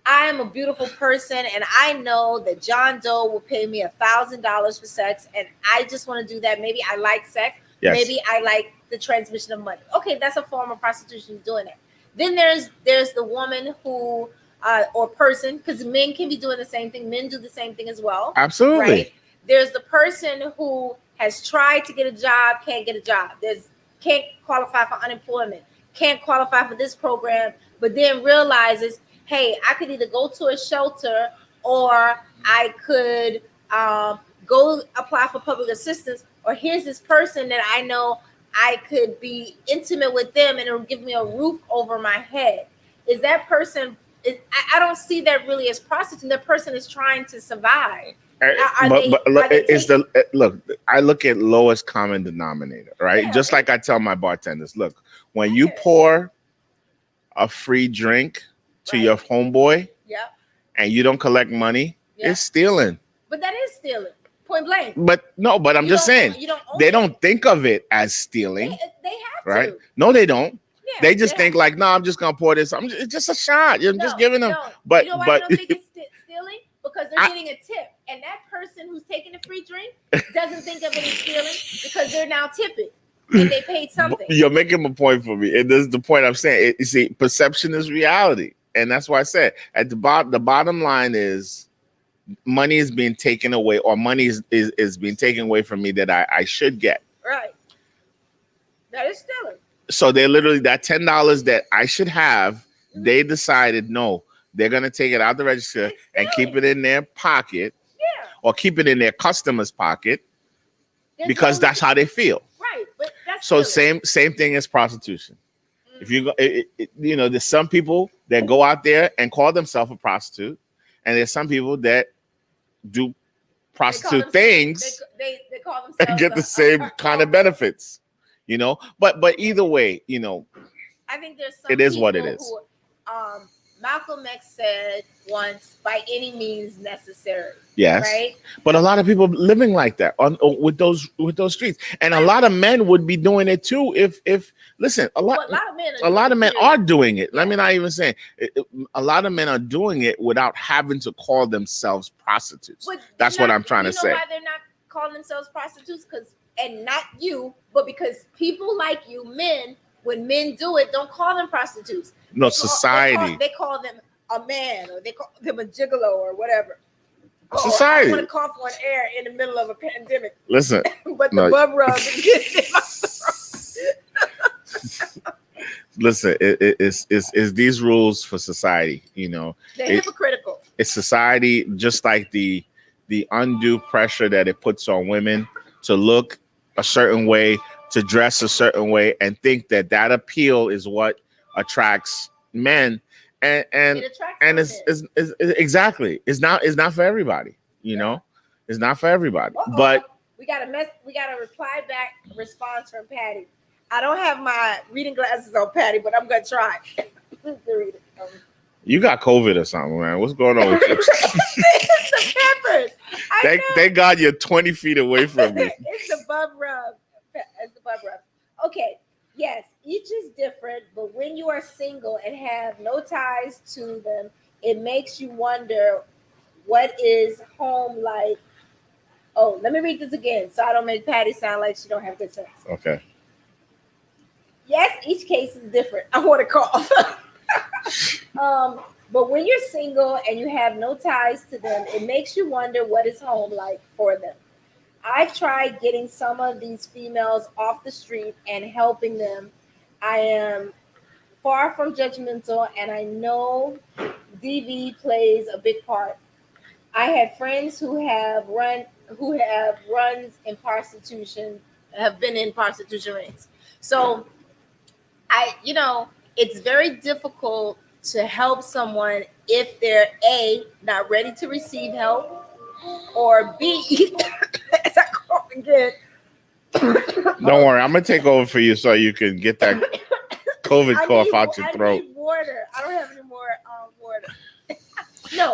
I am a beautiful person and I know that John Doe will pay me $1,000 for sex and I just want to do that. Maybe I like sex. Yes. Maybe I like the transmission of money. Okay, that's a form of prostitution, doing it. Then there's the woman who or person, because men can be doing the same thing. Men do the same thing as well. Absolutely. Right? There's the person who has tried to get a job, can't get a job. Can't qualify for unemployment, can't qualify for this program, but then realizes, hey, I could either go to a shelter or I could go apply for public assistance, or here's this person that I know I could be intimate with them and it'll give me a roof over my head. Is that person, I don't see that really as prostituting. That person is trying to survive. Look, I look at lowest common denominator, right? Yeah. Just like I tell my bartenders, look, when you pour a free drink to your homeboy, and you don't collect money, it's stealing. But that is stealing, point blank. But I'm just saying, they don't think of it as stealing. They have right? To. No, they don't. Yeah, they just think like, no, I'm just gonna pour this. It's just a shot. I'm just giving them. But you know why I don't think it's stealing? because they're getting a tip, and that person who's taking a free drink doesn't think of any stealing because they're now tipping and they paid something. You're making a point for me, and this is the point I'm saying. You see, perception is reality, and that's why I said at the bottom. The bottom line is money is being taken away, or money is being taken away from me that I should get. Right. That is stealing. So they literally that $10 that I should have, they decided no, they're gonna take it out the register and keep it in their pocket, or keep it in their customer's pocket because that's how they feel. Right, but that's so stealing. same thing as prostitution. If you go, you know, there's some people that go out there and call themselves a prostitute, and there's some people that do prostitute things they call themselves and get the same kind of benefits. You know, but either way, you know, I think there's some it is what it is. Who, Malcolm X said once, "By any means necessary." Yes, right. But a lot of people living like that on with those streets, and a lot of men would be doing it too. If listen, a lot of men are doing it. Let me not even say a lot of men are doing it without having to call themselves prostitutes. That's what I'm trying to say. Why they're not calling themselves prostitutes? And not you, but because people like you, men, when men do it, don't call them prostitutes. No, society. They call them a man, or they call them a gigolo, or whatever. Society. I want to cough on air in the middle of a pandemic. Listen, but the bub rub is getting in my throat. Listen, it's these rules for society. You know, they're hypocritical. It's society, just like the undue pressure that it puts on women to look a certain way, to dress a certain way, and think that appeal is what attracts men, and it's exactly it's not for everybody. You know, it's not for everybody. But we got a reply back response from Patty. I don't have my reading glasses on, Patty, but I'm gonna try to read it. You got COVID or something, man. What's going on with you? It's the peppers. Thank God you're 20 feet away from me. It's the bub rub. It's the bub rub. Okay. Yes, each is different, but when you are single and have no ties to them, it makes you wonder what is home like. Oh, let me read this again so I don't make Patty sound like she don't have good sense. Okay. Yes, each case is different. I want to cough. But when you're single and you have no ties to them, it makes you wonder what is home like for them. I've tried getting some of these females off the street and helping them. I am far from judgmental, and I know DV plays a big part. I had friends who have runs in prostitution, have been in prostitution rings. So it's very difficult to help someone if they're A, not ready to receive help, or B, as I cough again. Don't worry, I'm gonna take over for you so you can get that COVID cough out your throat. I need water. I don't have any more water.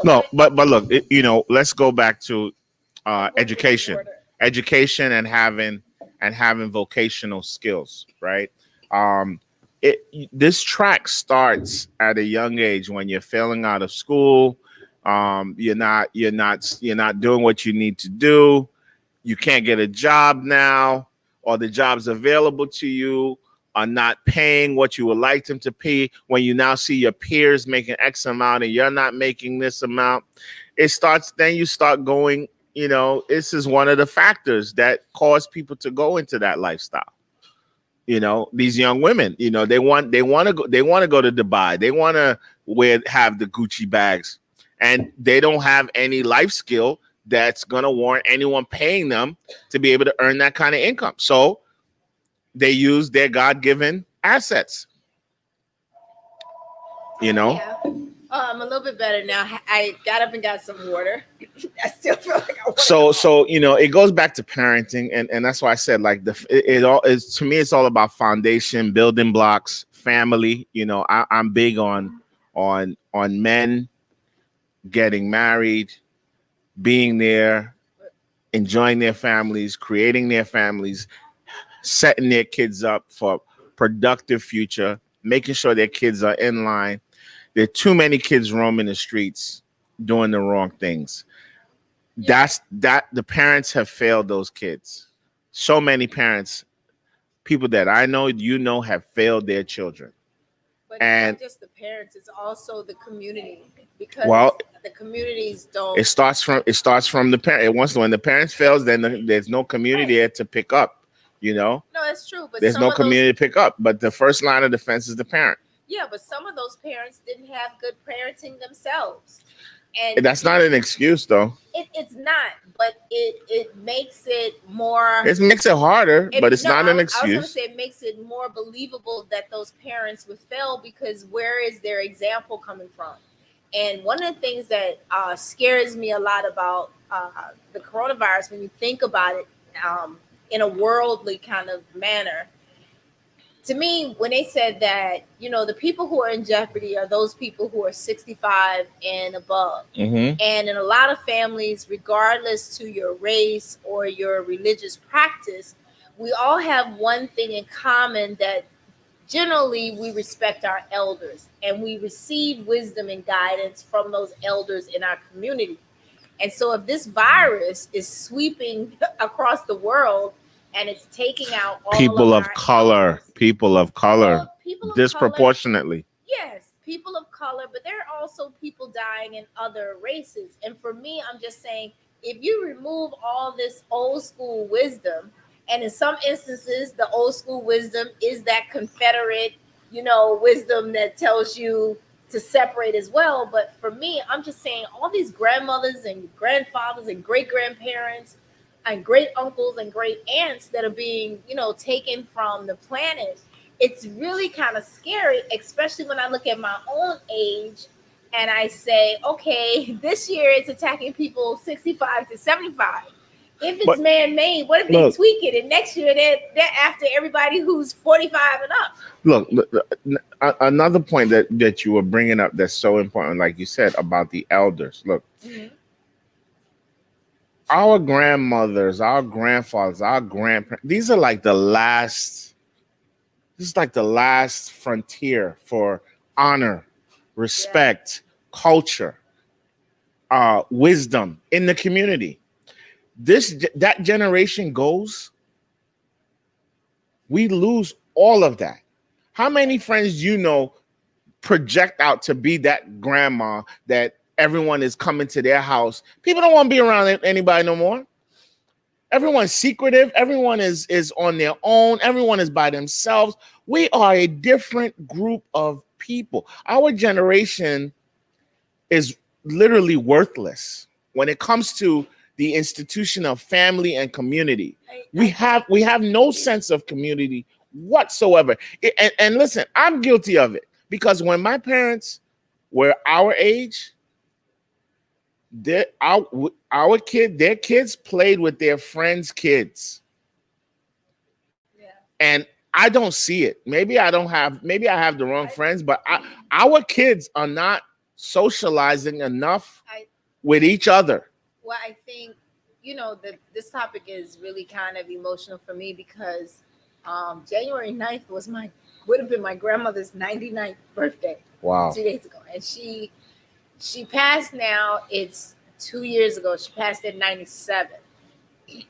No, but look, let's go back to education and having vocational skills, right? This track starts at a young age when you're failing out of school. You're not doing what you need to do. You can't get a job now, or the jobs available to you are not paying what you would like them to pay. When you now see your peers making X amount and you're not making this amount, then you start going, this is one of the factors that cause people to go into that lifestyle. These young women, they want to go to Dubai. They want to have the Gucci bags, and they don't have any life skill that's going to warrant anyone paying them to be able to earn that kind of income. So they use their God-given assets. Yeah. I'm a little bit better now. I got up and got some water. I still feel like I want So it goes back to parenting, and that's why I said, like, it all is, to me, it's all about foundation, building blocks, family. I'm big on men getting married, being there, enjoying their families, creating their families, setting their kids up for productive future, making sure their kids are in line. There are too many kids roaming the streets doing the wrong things. Yeah. That the parents have failed those kids. So many parents, people that I know, have failed their children. But it's And not just the parents, it's also the community, well, because the communities don't. it starts from the parent. Once when the parents fails, then there's no community Right. there to pick up. You know, No, that's true. But there's some no of those, community to pick up. But the first line of defense is the parent. yeah, but some of those parents didn't have good parenting themselves. And That's not an excuse, though. it's not, but it makes it more. It makes it harder, but It, it's no, not an I was going to excuse. say it makes it more believable that those parents would fail, because where is their example coming from? And one of the things that scares me a lot about the coronavirus, when you think about it in a worldly kind of manner, to me, when they said that, the people who are in jeopardy are those people who are 65 and above. Mm-hmm. And in a lot of families, regardless to your race or your religious practice, we all have one thing in common, that generally we respect our elders and we receive wisdom and guidance from those elders in our community. And so if this virus is sweeping across the world and it's taking out all of People of our color, elders, people of color, well, people of color, disproportionately. yes, people of color, but there are also people dying in other races. And for me, I'm just saying, if you remove all this old school wisdom, and in some instances, the old school wisdom is that Confederate, wisdom that tells you to separate as well. But for me, I'm just saying, all these grandmothers and grandfathers and great grandparents and great uncles and great aunts that are being, taken from the planet, it's really kind of scary, especially when I look at my own age and I say, okay, this year it's attacking people 65 to 75. If it's But man made, what if they look, tweak it and next year they're after everybody who's 45 and up? another point that you were bringing up that's so important, like you said about the elders. Look, Mm-hmm. our grandmothers, our grandfathers, our grandparents, these are like the last. This is like the last frontier for honor, Yeah. respect, culture, wisdom in the community. That generation goes, we lose all of that. How many friends project out to be that grandma that everyone is coming to their house? People don't want to be around anybody no more. Everyone's secretive. Everyone is on their own. Everyone is by themselves. We are a different group of people. Our generation is literally worthless when it comes to the institution of family and community. We have no sense of community whatsoever. And listen, I'm guilty of it, because when my parents were our age, their kids played with their friends' kids, Yeah. and I don't see it. Maybe I have the wrong friends, but our kids are not socializing enough I with each other. Well, I think that this topic is really kind of emotional for me, because January 9th would have been my grandmother's 99th birthday Wow. 2 days ago, and she passed now. It's 2 years ago. She passed at 97,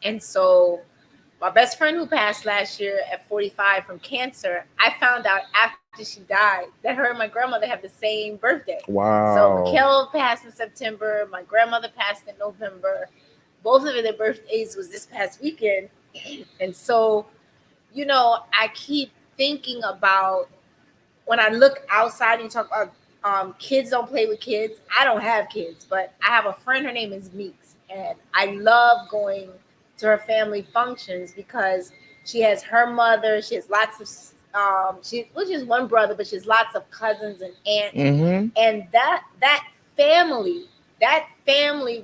and so my best friend who passed last year at 45 from cancer, I found out after she died that her and my grandmother have the same birthday. So Wow. Mikhail passed in September. My grandmother passed in November. Both of their birthdays was this past weekend. And so, I keep thinking about, when I look outside and you talk about kids don't play with kids. I don't have kids, but I have a friend. Her name is Meeks, and I love going to her family functions because she has her mother. She has lots of she has one brother, but she has lots of cousins and aunts, Mm-hmm. and that family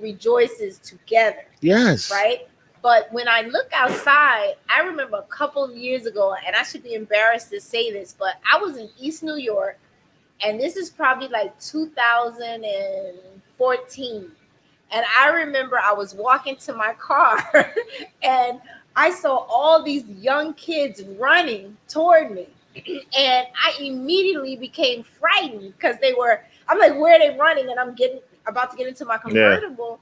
rejoices together, Yes. right? But when I look outside, I remember a couple of years ago, and I should be embarrassed to say this, but I was in East New York, and this is probably like 2014. And I remember I was walking to my car and I saw all these young kids running toward me. And I immediately became frightened because I'm like, where are they running? And I'm getting about to get into my Yeah. convertible.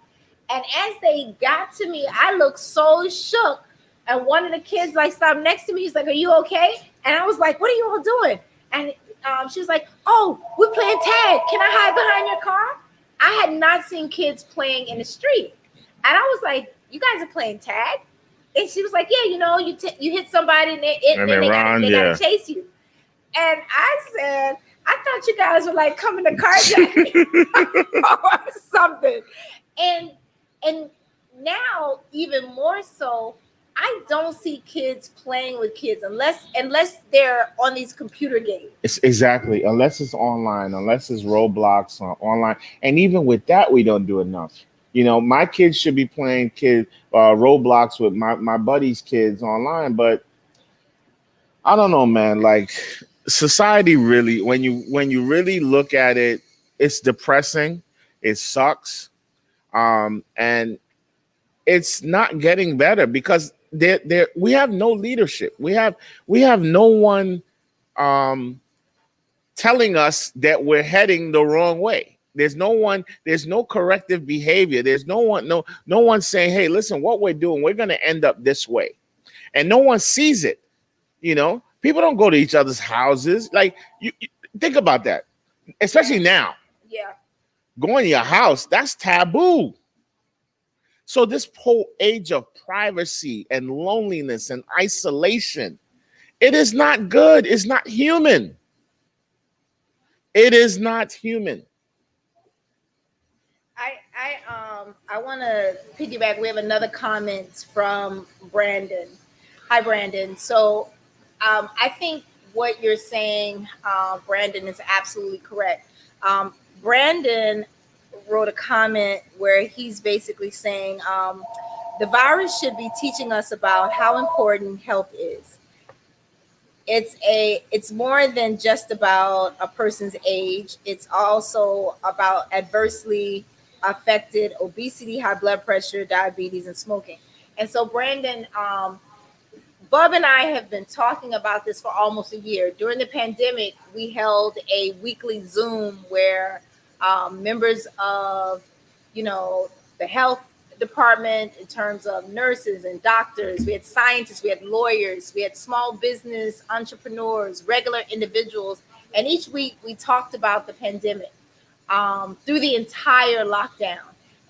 And as they got to me, I looked so shook. And one of the kids like stopped next to me. He's like, "Are you okay?" And I was like, "What are you all doing?" And she was like, "Oh, we're playing tag. Can I hide behind your car?" I had not seen kids playing in the street, and I was like, "You guys are playing tag?" And she was like, "Yeah, you hit somebody and And then then Ron, they yeah. gotta chase you." And I said, "I thought you guys were like coming to carjack me or something." And and now even more so, I don't see kids playing with kids unless they're on these computer games. It's exactly, unless it's online, unless it's Roblox or online, and even with that, we don't do enough. My kids should be playing Roblox with my buddies' kids online, but I don't know, man. Like society really, when you really look at it, it's depressing. It sucks, and it's not getting better because there we have no leadership. We have no one um, telling us that we're heading the wrong way. There's no one. There's no corrective behavior. There's no one. No one saying, "Hey, listen, what we're doing, we're going to end up this way," and no one sees it. People don't go to each other's houses. Like you think about that, Yeah, especially now. yeah. Going to your house, that's taboo. So this whole age of privacy and loneliness and isolation, it is not good. It's not human. It is not human. I want to piggyback. We have another comment from Brandon. Hi, Brandon. So, I think what you're saying, Brandon, is absolutely correct. Brandon wrote a comment where he's basically saying the virus should be teaching us about how important health is. It's more than just about a person's age. It's also about adversely affected obesity, high blood pressure, diabetes, and smoking. And so, Brandon, Bub and I have been talking about this for almost a year. During the pandemic, we held a weekly Zoom where members of, you know, the health department, in terms of nurses and doctors, we had scientists, we had lawyers, we had small business entrepreneurs, regular individuals, and each week we talked about the pandemic through the entire lockdown.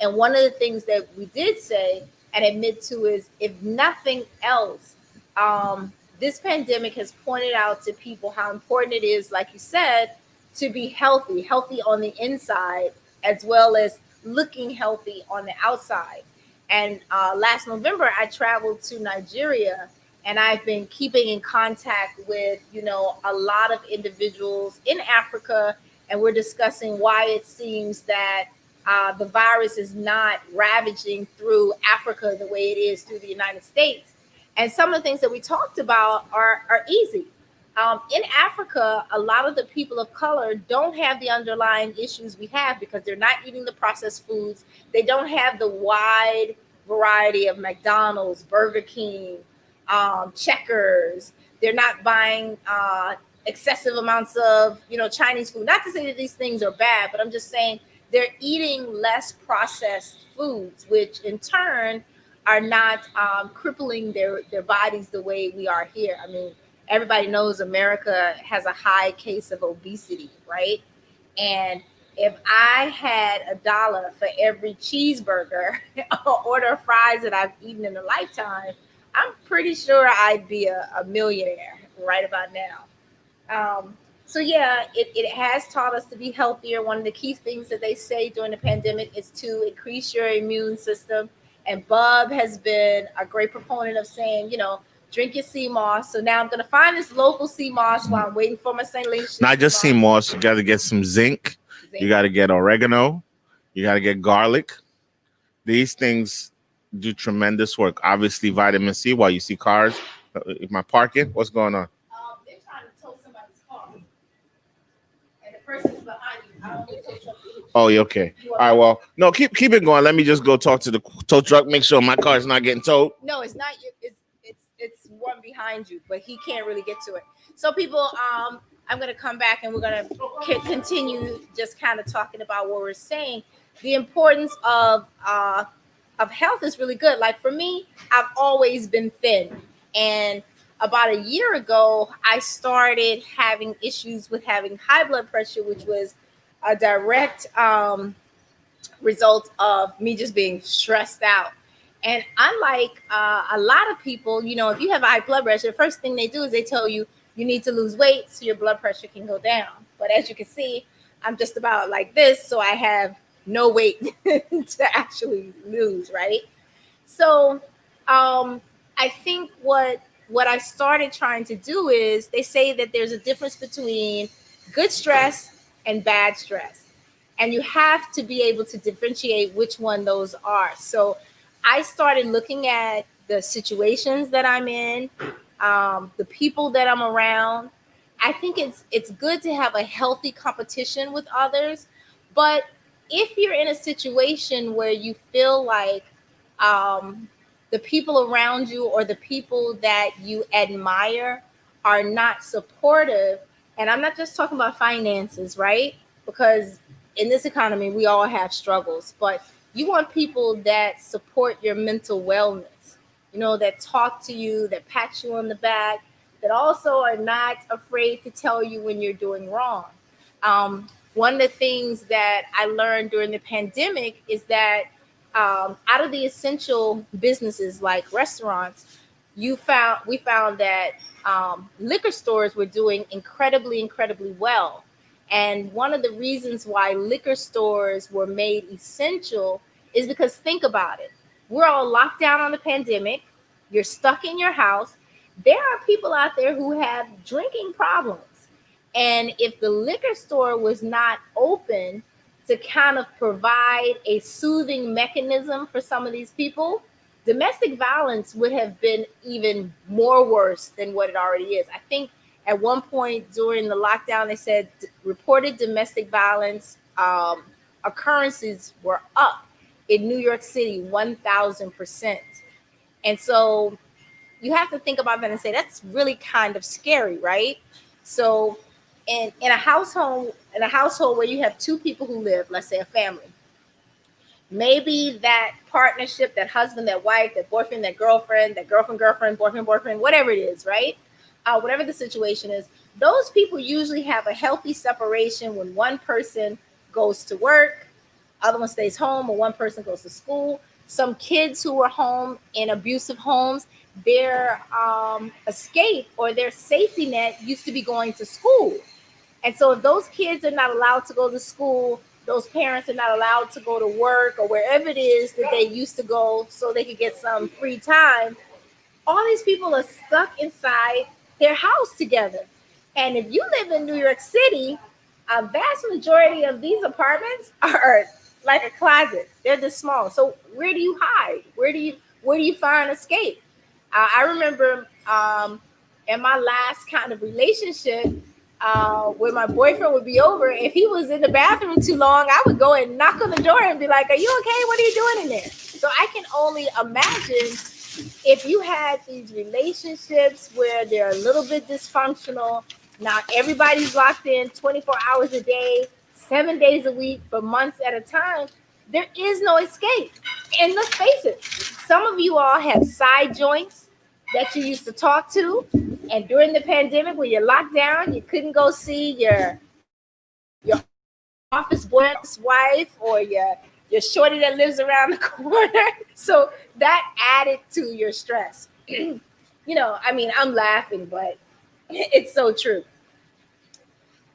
And one of the things that we did say and admit to is, if nothing else, this pandemic has pointed out to people how important it is, like you said, to be healthy, healthy on the inside, as well as looking healthy on the outside. And last November, I traveled to Nigeria, and I've been keeping in contact with, a lot of individuals in Africa, and we're discussing why it seems that the virus is not ravaging through Africa the way it is through the United States. And some of the things that we talked about are easy. In Africa, a lot of the people of color don't have the underlying issues we have because they're not eating the processed foods. They don't have the wide variety of McDonald's, Burger King, Checkers. They're not buying excessive amounts of, Chinese food. Not to say that these things are bad, but I'm just saying they're eating less processed foods, which in turn are not crippling their bodies the way we are here. I mean, everybody knows America has a high case of obesity, right? And if I had $1 for every cheeseburger or order of fries that I've eaten in a lifetime, I'm pretty sure I'd be a millionaire right about now. So yeah, it has taught us to be healthier. One of the key things that they say during the pandemic is to increase your immune system. And Bub has been a great proponent of saying, drink your sea moss. So now I'm gonna find this local sea moss while I'm waiting for my St. Lucia Not sea just sea moss. moss. You got to get some zinc. You Zinc. got to get oregano. You got to get garlic. These things do tremendous work. Obviously, vitamin C. While you see cars, am I parking? What's going on? They're trying to tow somebody's car, and the person's behind you. I don't want to tow truck to hit you. Oh, yeah, okay. All right. Well, no, keep it going. Let me just go talk to the tow truck. Make sure my car is not getting towed. No, it's not you. It's one behind you, but he can't really get to it. So people, I'm gonna come back and we're gonna continue just kind of talking about what we're saying. the importance of health is really good. Like for me, I've always been thin, and about a year ago, I started having issues with having high blood pressure, which was a direct result of me just being stressed out. And unlike a lot of people, if you have high blood pressure, the first thing they do is they tell you you need to lose weight so your blood pressure can go down. But as you can see, I'm just about like this, so I have no weight to actually lose, right? So I think what I started trying to do is they say that there's a difference between good stress and bad stress. And you have to be able to differentiate which one those are. So I started looking at the situations that I'm in, the people that I'm around. I think it's good to have a healthy competition with others, but if you're in a situation where you feel like um, the people around you or the people that you admire are not supportive, and I'm not just talking about finances, right? Because in this economy, we all have struggles, but you want people that support your mental wellness, that talk to you, that pat you on the back, that also are not afraid to tell you when you're doing wrong. One of the things that I learned during the pandemic is that out of the essential businesses like restaurants, we found that liquor stores were doing incredibly well. And one of the reasons why liquor stores were made essential is because think about it. We're all locked down on the pandemic. You're stuck in your house. There are people out there who have drinking problems. And if the liquor store was not open to kind of provide a soothing mechanism for some of these people, domestic violence would have been even more worse than what it already is. I think at one point during the lockdown, they said reported domestic violence occurrences were up in New York City 1,000%. And so you have to think about that and say that's really kind of scary, right? So in a household where you have two people who live, let's say a family, maybe that partnership, that husband, that wife, that boyfriend, that girlfriend, boyfriend, whatever it is, right? Whatever the situation is, those people usually have a healthy separation when one person goes to work, other one stays home, or one person goes to school. Some kids who are home in abusive homes, their escape or their safety net used to be going to school. And so if those kids are not allowed to go to school, those parents are not allowed to go to work or wherever it is that they used to go so they could get some free time, all these people are stuck inside their house together. And if you live in New York City, a vast majority of these apartments are like a closet. They're this small. So where do you hide? Where do you find escape? I remember in my last kind of relationship, where my boyfriend would be over, if he was in the bathroom too long, I would go and knock on the door and be like, "Are you okay? What are you doing in there?" So I can only imagine if you had these relationships where they're a little bit dysfunctional. Now everybody's locked in 24 hours a day, 7 days a week for months at a time. There is no escape. And let's face it, some of you all have side joints that you used to talk to. And during the pandemic, when you're locked down, you couldn't go see your office boy, wife, or your shorty that lives around the corner. So that added to your stress. I mean, I'm laughing, but it's so true.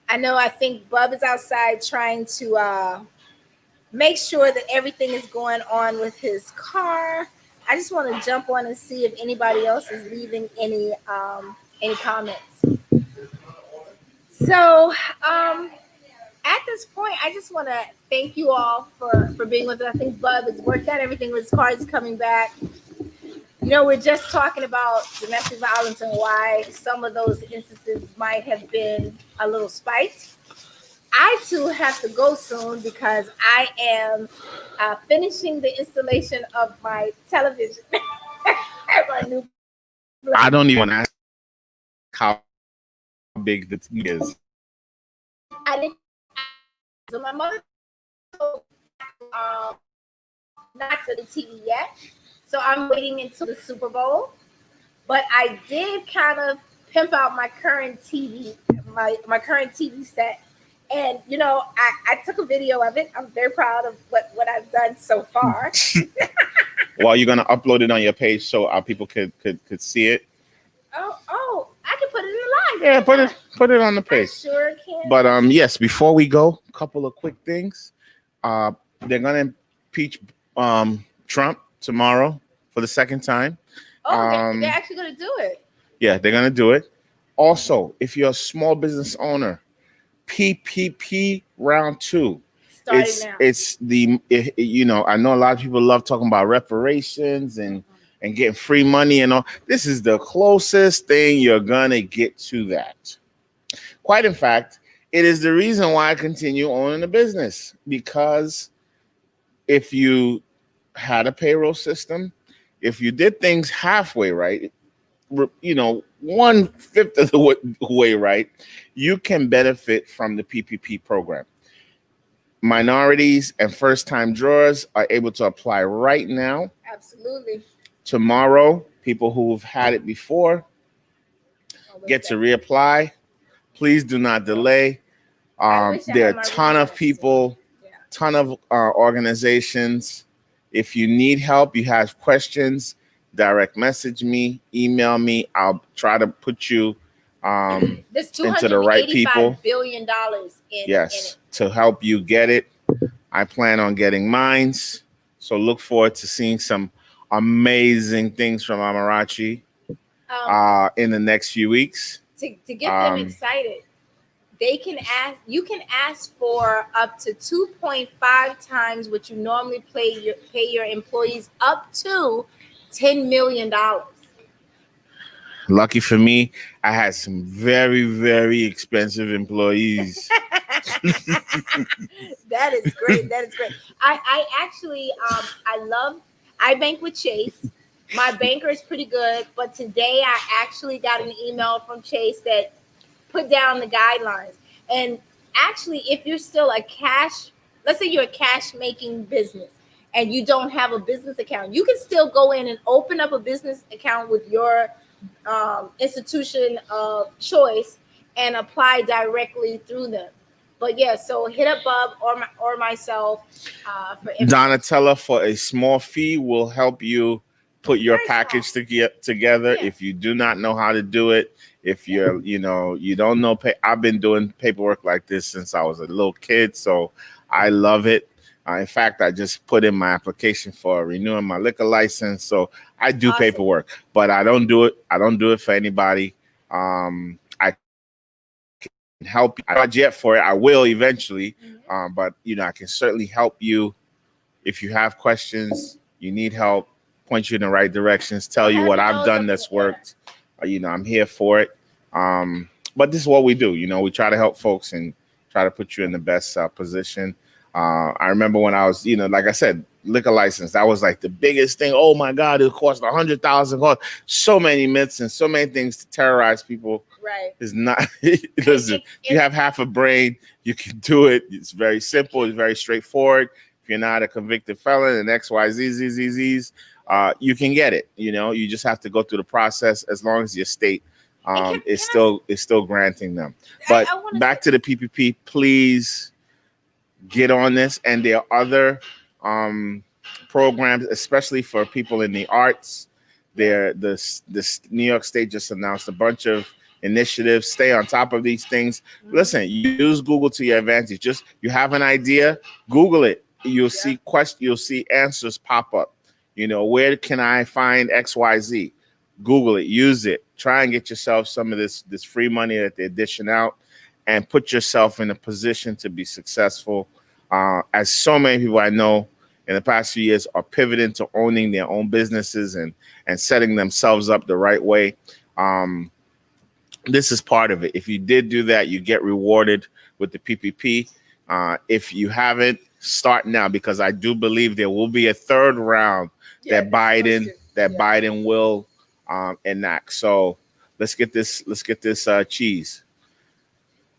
I think Bub is outside trying to make sure that everything is going on with his car. I just want to jump on and see if anybody else is leaving any comments. So at this point, I just want to thank you all for being with us. I think Bub has worked out everything with his car is coming back. We're just talking about domestic violence and why some of those instances might have been a little spiked. I too have to go soon because I am finishing the installation of my television. My new I don't even ask how big the TV is. I didn't. So my mother told not for the TV yet. So I'm waiting until the Super Bowl. But I did kind of pimp out my current TV, my current TV set. And I took a video of it. I'm very proud of what I've done so far. Well, you're gonna upload it on your page so our people could see it. Oh, I can put it in the live. Yeah, put it on the I page. sure can. But yes, before we go, a couple of quick things. They're gonna impeach Trump tomorrow for the second time. Oh, they're actually gonna do it. Yeah, they're gonna do it. Also, if you're a small business owner, PPP round 2. Starting now. It's I know a lot of people love talking about reparations and getting free money and all. This is the closest thing you're gonna get to that. Quite in fact, it is the reason why I continue owning a business, because if you had a payroll system, if you did things halfway right, 1/5 of the way right, you can benefit from the PPP program. Minorities and first-time drawers are able to apply right now. Absolutely. Tomorrow, people who've had it before get to reapply. Please do not delay. There are a ton of people, ton of organizations. If you need help, you have questions, direct message me, email me. I'll try to put you into the right people. $285 billion in it. To help you get it. I plan on getting mines. So look forward to seeing some amazing things from Amarachi in the next few weeks. To get them excited, you can ask for up to 2.5 times what you normally pay your employees, up to $10 million. Lucky for me, I had some very, very expensive employees. That is great. I actually I bank with Chase. My banker is pretty good, but today I actually got an email from Chase that put down the guidelines. And actually, if you're still let's say you're a cash making business and you don't have a business account, you can still go in and open up a business account with your institution of choice and apply directly through them. But yeah, so hit up Bub or myself for Donatella, for a small fee, will help you put your package together. Yeah. If you do not know how to do it, if you're, you don't know, I've been doing paperwork like this since I was a little kid, so I love it. In fact, I just put in my application for renewing my liquor license. So I do paperwork, but I don't do it. I don't do it for anybody. I can help you. I'm not yet for it. I will eventually. But I can certainly help you if you have questions, you need help, point you in the right directions, tell you what I've done that's worked. I'm here for it. But this is what we do. We try to help folks and try to put you in the best position. I remember when I was, like I said, liquor license, that was like the biggest thing. Oh my God, it cost $100,000. So many myths and so many things to terrorize people. Right. It's not, listen, you have half a brain, you can do it. It's very simple. It's very straightforward. If you're not a convicted felon and XYZZZs, you can get it. You just have to go through the process as long as your state is still granting them. But back to the PPP, please get on this. And there are other programs, especially for people in the arts. The New York State just announced a bunch of initiatives. Stay on top of these things. Listen, use Google to your advantage. Just you have an idea, Google it. You'll see you'll see answers pop up. Where can I find XYZ? Google it, use it. Try and get yourself some of this free money that they're dishing out, and put yourself in a position to be successful. As so many people I know in the past few years are pivoting to owning their own businesses and setting themselves up the right way. This is part of it. If you did do that, you get rewarded with the PPP. If you haven't, start now, because I do believe there will be a third round that Biden will enact. So let's get this cheese.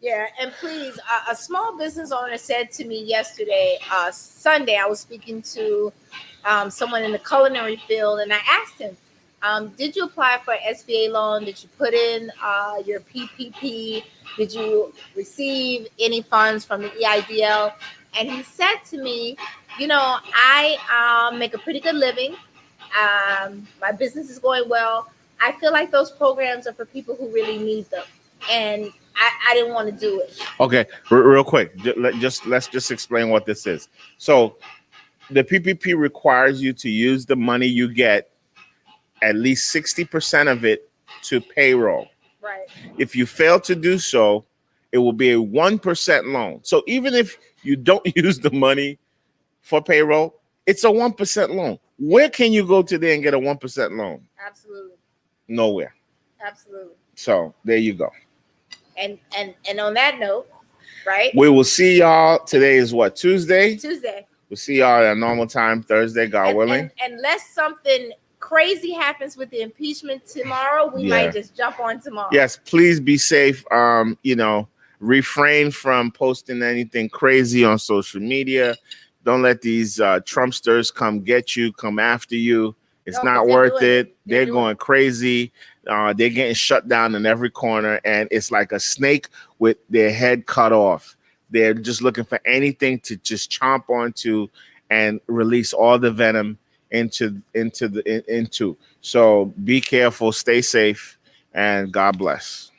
Yeah, and please, a small business owner said to me yesterday, Sunday, I was speaking to someone in the culinary field, and I asked him, did you apply for an SBA loan? Did you put in your PPP? Did you receive any funds from the EIDL? And he said to me, I make a pretty good living. My business is going well. I feel like those programs are for people who really need them. And I didn't want to do it. Okay, real quick, let's just explain what this is. So the PPP requires you to use the money you get, at least 60% of it, to payroll. Right. If you fail to do so, it will be a 1% loan. So even if you don't use the money for payroll, it's a 1% loan. Where can you go today and get a 1% loan? Absolutely. Nowhere. Absolutely. So there you go. And on that note, right? We will see y'all. Today is what, Tuesday? Tuesday. We'll see y'all at a normal time Thursday, God willing. And unless something crazy happens with the impeachment tomorrow, we might just jump on tomorrow. Yes, please be safe. Refrain from posting anything crazy on social media. Don't let these Trumpsters come get you, come after you. It's not worth it. They're going crazy. They're getting shut down in every corner, and it's like a snake with their head cut off. They're just looking for anything to just chomp onto and release all the venom into. So be careful, stay safe, and God bless.